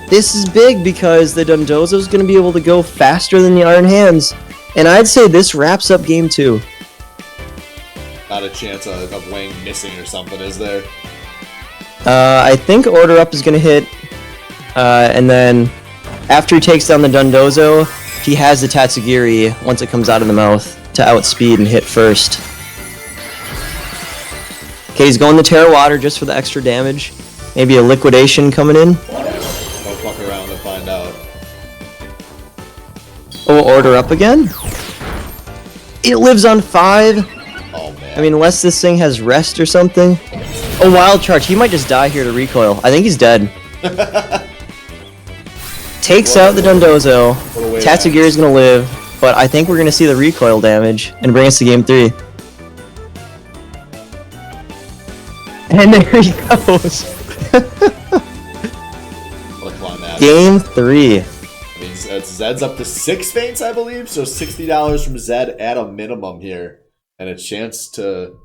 This is big because the Dondozo's gonna be able to go faster than the Iron Hands. And I'd say this wraps up game 2. Not a chance of Wang missing or something, is there? I think Order Up is gonna hit. And then after he takes down the Dondozo, he has the Tatsugiri once it comes out of the mouth to outspeed and hit first. Okay, he's going to Terra Water just for the extra damage. Maybe a Liquidation coming in. Don't fuck around and find out. Oh, Order Up again? It lives on 5. Oh, man. I mean, unless this thing has Rest or something. Oh, Wild Charge. He might just die here to recoil. I think he's dead. Takes out the Dondozo. Tatsugiri's gonna live, but I think we're gonna see the recoil damage and bring us to game 3. And there he goes. What a climax. Game 3. I mean, Zedd's up to 6 faints, I believe, so $60 from Zedd at a minimum here. And a chance to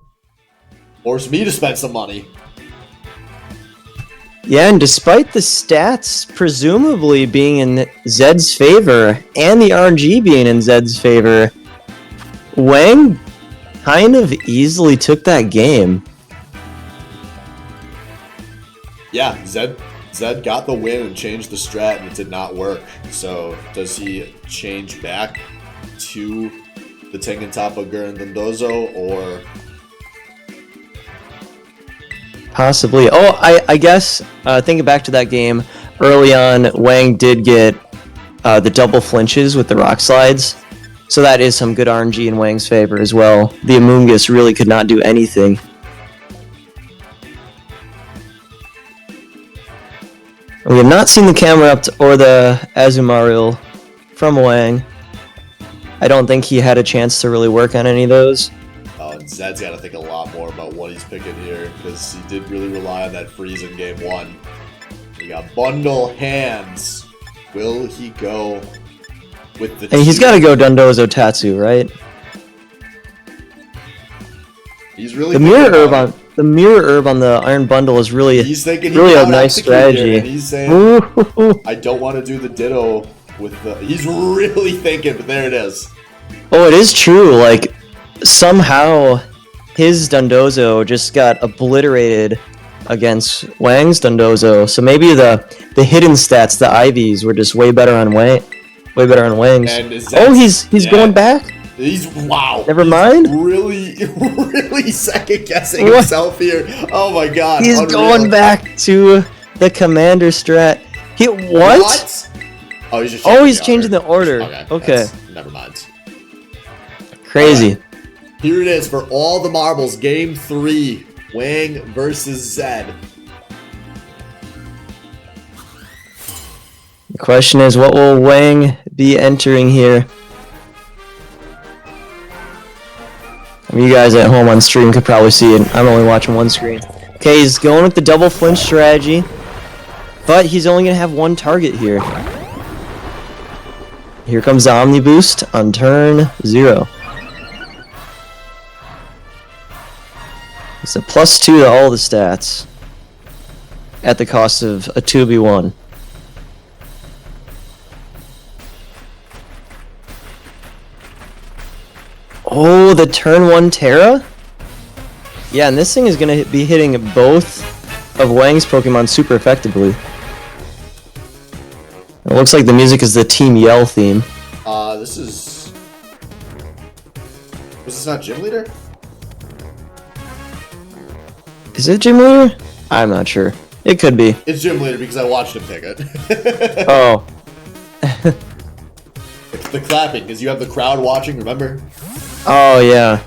force me to spend some money. Yeah, and despite the stats presumably being in Zedd's favor and the RNG being in Zedd's favor, Wang kind of easily took that game. Yeah, Zedd got the win and changed the strat, and it did not work. So, does he change back to the Tengen Toppa Gurren Dondozo, or... Possibly. Oh, I guess, thinking back to that game, early on, Wang did get the double flinches with the rock slides. So that is some good RNG in Wang's favor as well. The Amoonguss really could not do anything. We have not seen the camera up or the Azumarill from Wang. I don't think he had a chance to really work on any of those. And Zedd's got to think a lot more about what he's picking here, because he did really rely on that freeze in game 1. He got Bundle Hands. Will he go with the... And he's got to go Dondozo Tatsu, right? He's really... The mirror herb on the Iron Bundle is really, he's thinking really a nice strategy. And he's saying, I don't want to do the Ditto with the... He's really thinking, but there it is. Oh, it is true. Like, somehow his Dondozo just got obliterated against Wang's Dondozo. So maybe the hidden stats, the IVs, were just way better on Wang's. Oh, he's going back. He's wow. Never mind. Really second guessing himself here. Oh my god. He's going back to the Commander strat. What? Oh, he's changing the order. Okay. Never mind. Crazy. Right. Here it is for all the marbles. Game 3. Wang versus Zedd. The question is, what will Wang be entering here? I mean, you guys at home on stream could probably see it. I'm only watching one screen. Okay, he's going with the double flinch strategy, but he's only going to have one target here. Here comes the Omni Boost on turn 0. It's a +2 to all the stats at the cost of a 2v1. Oh, the turn 1 Terra? Yeah, and this thing is going to be hitting both of Wang's Pokemon super effectively. It looks like the music is the Team Yell theme. This is... Was this not Gym Leader? Is it Gym Leader? I'm not sure. It could be. It's Gym Leader because I watched him pick it. Oh. It's the clapping, because you have the crowd watching, remember? Oh, yeah.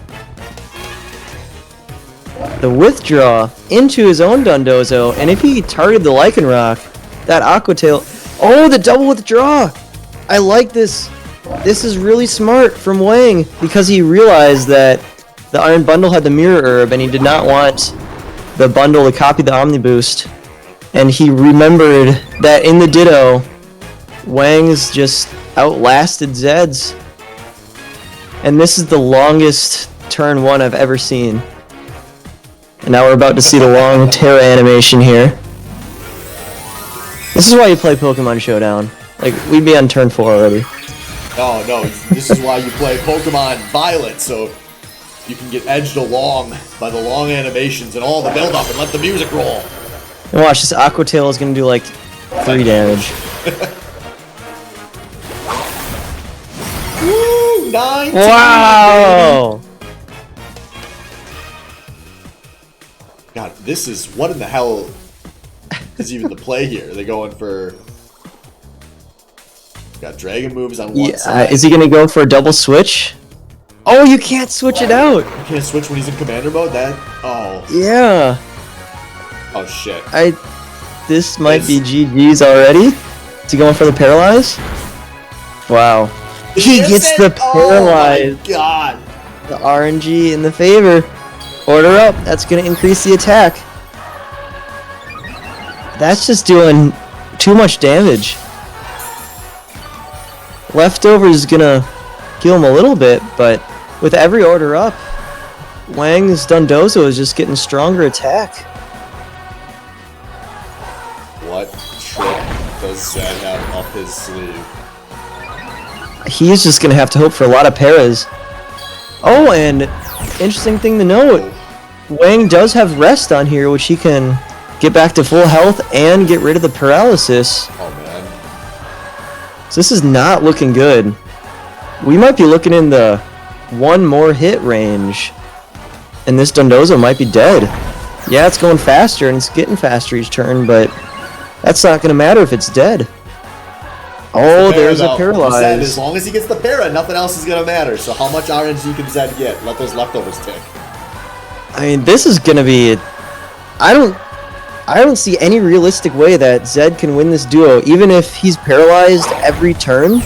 The withdraw into his own Dondozo, and if he targeted the Lycanroc, that Aqua Tail... Oh, the double withdraw! I like this. This is really smart from Wang, because he realized that the Iron Bundle had the Mirror Herb, and he did not want the bundle to copy the Omni Boost. And he remembered that in the Ditto, Wang's just outlasted Zedd's. And this is the longest turn 1 I've ever seen. And now we're about to see the long Terra animation here. This is why you play Pokemon Showdown. Like, we'd be on turn 4 already. Oh, no, this is why you play Pokemon Violet, so you can get edged along by the long animations and all the build-up and let the music roll. And watch, this Aqua Tail is gonna do like 3 damage. Woo! 19! Wow! God, this is... What in the hell is even the play here? Are they going for... Got dragon moves on one side. Is he gonna go for a double switch? Oh, you can't switch it out! You can't switch when he's in commander mode? That... Oh. Yeah. Oh, shit. This might be GG's already. Is he going for the paralyze? Wow. He gets the paralyze. Oh, my God. The RNG in the favor. Order up. That's gonna increase the attack. That's just doing too much damage. Leftover is gonna heal him a little bit, but with every order up, Wang's Dundozo is just getting stronger attack. What trick does Zedd have up his sleeve? He's just gonna have to hope for a lot of paras. Oh, and interesting thing to note, Wang does have rest on here, which he can get back to full health and get rid of the paralysis. Oh, man. So this is not looking good. We might be looking in the 1 more hit range, and this Dundozo might be dead. Yeah, it's going faster, and it's getting faster each turn, but that's not going to matter if it's dead. Oh, there's a paralyze. Zedd, as long as he gets the para, nothing else is going to matter. So how much RNG can Zedd get? Let those leftovers tick. I mean, this is going to be... I don't see any realistic way that Zedd can win this duo, even if he's paralyzed every turn.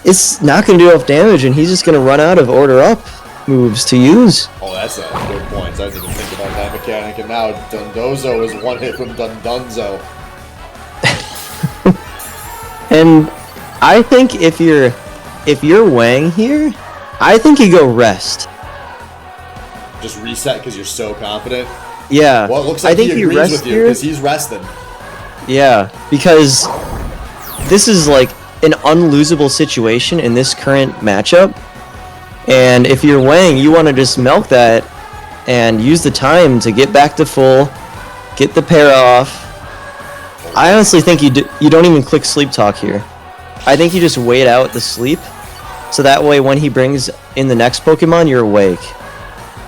It's not going to do enough damage, and he's just going to run out of order up moves to use. Oh, that's a good point. I didn't even think about that mechanic. And now Dundozo is 1 hit from Dundunzo. And I think if you're Wang here, I think you go rest. Just reset because you're so confident. Yeah. Well, it looks like I think he you agrees rest with you here. because he's resting. Yeah, because this is like an unlosable situation in this current matchup. And if you're Wang, you want to just milk that and use the time to get back to full, get the pair off. I honestly think you don't even click sleep talk here. I think you just wait out the sleep, so that way when he brings in the next Pokemon, you're awake.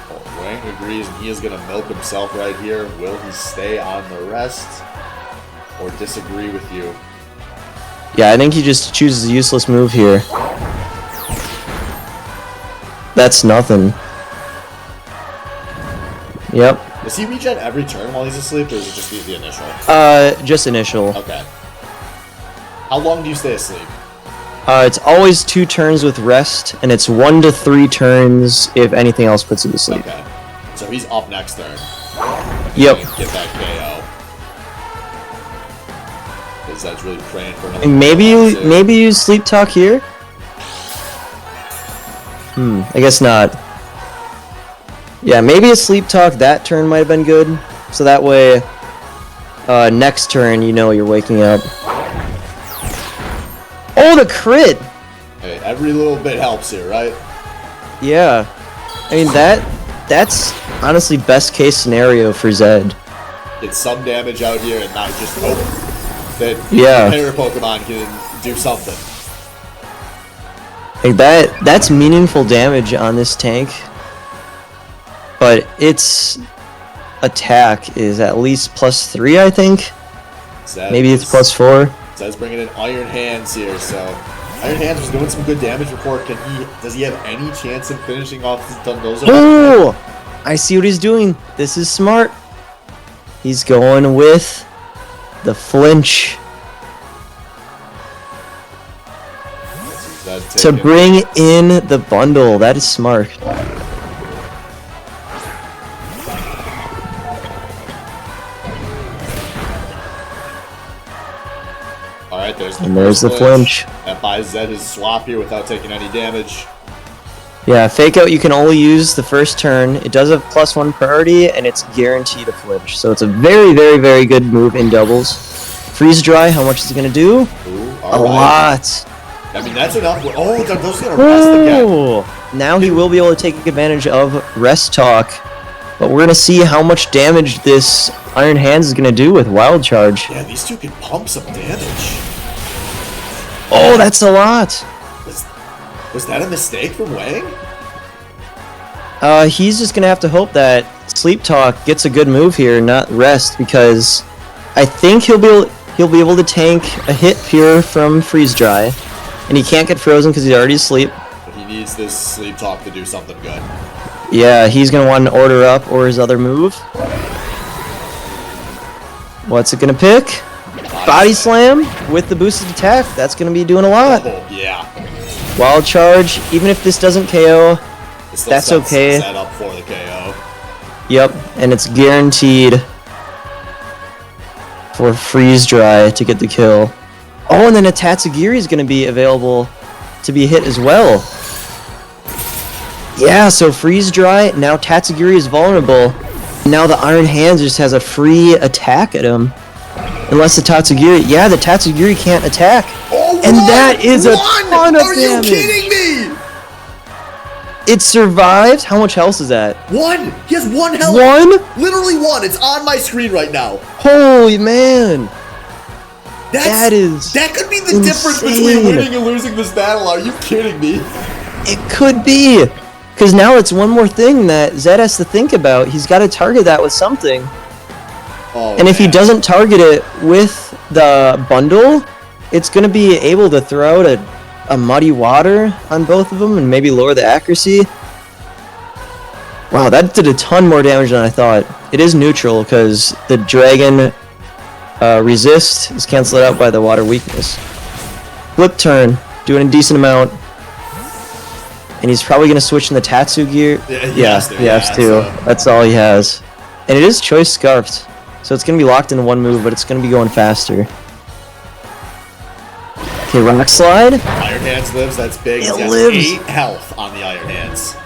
Well, Wang agrees, and he is going to milk himself right here. Will he stay on the rest or disagree with you? Yeah, I think he just chooses a useless move here. That's nothing. Yep. Does he regen every turn while he's asleep, or is it just the initial? Just initial. Okay. How long do you stay asleep? It's always 2 turns with rest, and it's 1 to 3 turns if anything else puts you to sleep. Okay. So he's up next turn. Yep. Get that KO. Because that's really praying for another. And maybe you sleep talk here. I guess not. Yeah, maybe a sleep talk that turn might have been good. So that way, next turn you know you're waking up. Oh, the crit! Hey, every little bit helps here, right? Yeah. I mean, that's honestly best case scenario for Zedd. Get some damage out here and not just hope that Yeah. player Pokemon can do something. Like that's meaningful damage on this tank. But its attack is at least +3, I think. Maybe it's +4. Zedd's bringing in Iron Hands here, so Iron Hands was doing some good damage before. Does he have any chance of finishing off this Dundozo? Oh! I see what he's doing. This is smart. He's going with the flinch to bring in the bundle. That is smart. Alright, Alright, there's And there's the flinch. That buys Zedd his swap here without taking any damage. Yeah, fake out you can only use the first turn. It does have +1 priority, and it's guaranteed a flinch. So it's a very, very, very good move in doubles. Freeze dry, how much is it going to do? Ooh, A lot. I mean, that's enough. Oh, they're both going to rest again. Ooh. Now he will be able to take advantage of rest talk. But we're going to see how much damage this Iron Hands is going to do with Wild Charge. Yeah, these two can pump some damage. Oh, that's a lot. Was that a mistake from Wang? He's just going to have to hope that Sleep Talk gets a good move here, not rest, because I think he'll be able to tank a hit here from Freeze Dry. And he can't get frozen because he's already asleep. He needs this Sleep Talk to do something good. Yeah, he's going to want an Order Up or his other move. What's it going to pick? Body Slam with the boosted attack. That's going to be doing a lot. Oh, yeah. Wild Charge, even if this doesn't KO, that's okay. Set up for the KO. Yep, and it's guaranteed for Freeze Dry to get the kill. Oh, and then a Tatsugiri is going to be available to be hit as well. Yeah, so Freeze Dry, now Tatsugiri is vulnerable. Now the Iron Hands just has a free attack at him. Unless the Tatsugiri, yeah, the Tatsugiri can't attack. Oh, and that is a ton of Are damage. you kidding me? It survived? How much health is that? 1! He has 1 health! 1? Literally 1! It's on my screen right now. Holy man! That could be the difference between winning and losing this battle. Are you kidding me? It could be. Because now it's one more thing that Zedd has to think about. He's got to target that with something. Oh, and if he doesn't target it with the bundle, it's going to be able to throw out a muddy water on both of them and maybe lower the accuracy. Wow, that did a ton more damage than I thought. It is neutral because the dragon resist is canceled out by the water weakness. Flip turn, doing a decent amount. And he's probably going to switch in the Tatsu gear. Yeah, he has to. That's all he has. And it is Choice Scarfed. So it's going to be locked in one move, but it's going to be going faster. Okay, Rock Slide. Iron Hands lives, that's big. It He has lives. 8 health on the Iron Hands.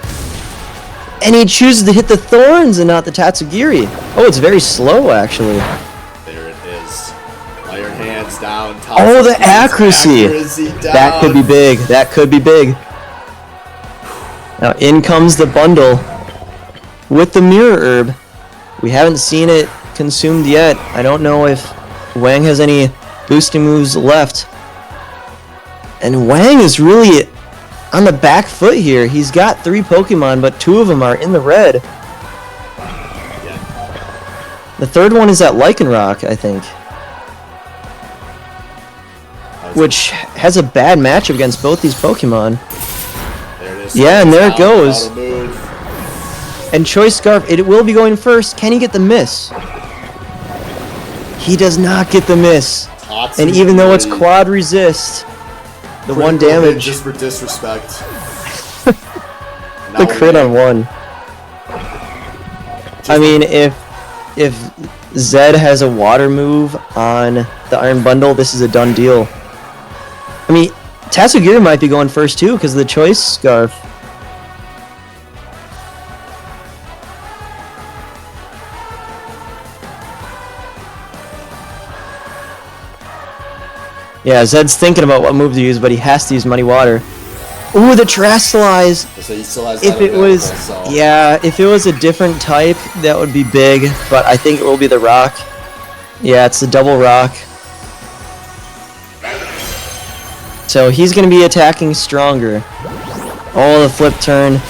And he chooses to hit the Thorns and not the Tatsugiri. Oh, it's very slow, actually. There it is. Iron Hands down. Oh, the accuracy. Down. That could be big. That could be big. Now in comes the bundle with the Mirror Herb. We haven't seen it consumed yet. I don't know if Wang has any boosting moves left. And Wang is really on the back foot here. He's got 3 Pokemon, but 2 of them are in the red. Yeah. The third one is that Lycanroc, I think. Which has a bad matchup against both these Pokemon. There it is. Yeah, and there it goes. Auto move. And Choice Scarf, it will be going first. Can he get the miss? He does not get the miss. And even though it's quad resist, the 1 damage, just for disrespect. the crit on 1. I mean, if Zedd has a water move on the Iron Bundle, this is a done deal. I mean, Tatsugiri might be going first too because of the Choice Scarf. Yeah, Zedd's thinking about what move to use, but he has to use Muddy Water. Ooh, the Terastallize! So he still has If that it was, available, so. yeah, if it was a different type, that would be big, but I think it will be the Rock. Yeah, it's the double Rock. So he's going to be attacking stronger. Oh, the flip turn.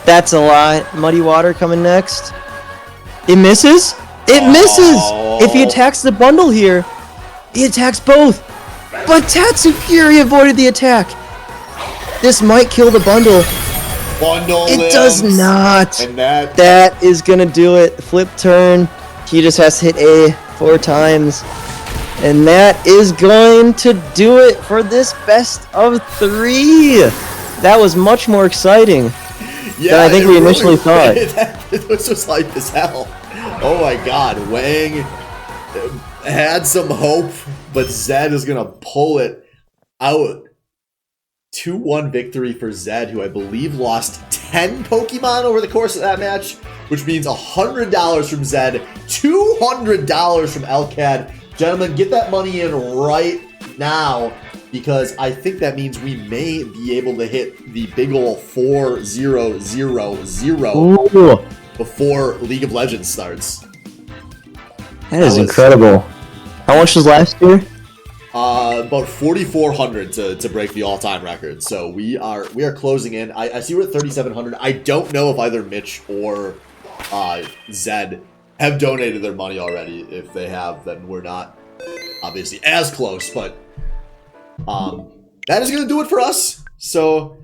That's a lot. Muddy Water coming next. It misses? It misses! If he attacks the bundle here, he attacks both. But Tatsugiri avoided the attack. This might kill the bundle. Bundle It lives, does not. And that That is going to do it. Flip turn. He just has to hit A 4 times. And that is going to do it for this best of 3. That was much more exciting than I think we initially thought. It was just like as hell. Oh my god, Wang had some hope but Zedd is going to pull it out. 2-1 victory for Zedd, who I believe lost 10 Pokemon over the course of that match, which means $100 from Zedd, $200 from Elcad. Gentlemen, get that money in right now, because I think that means we may be able to hit the big ol' 4000 Ooh, before League of Legends starts. that is was- incredible. How much was last year? About 4,400 to break the all-time record. So we are closing in. I see we're at 3,700. I don't know if either Mitch or Zedd have donated their money already. If they have, then we're not obviously as close. But that is going to do it for us. So,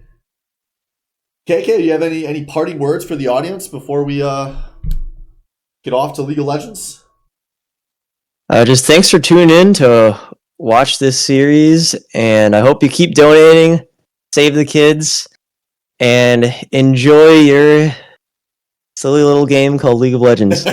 KK, do you have any parting words for the audience before we get off to League of Legends? Just thanks for tuning in to watch this series, and I hope you keep donating, save the kids, and enjoy your silly little game called League of Legends.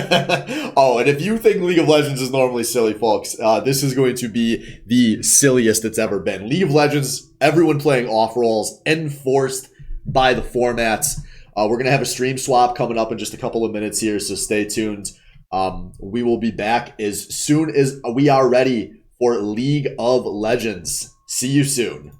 Oh, and if you think League of Legends is normally silly, folks, this is going to be the silliest it's ever been. League of Legends, everyone playing off rolls, enforced by the formats. We're going to have a stream swap coming up in just a couple of minutes here, so stay tuned. We will be back as soon as we are ready for League of Legends. See you soon.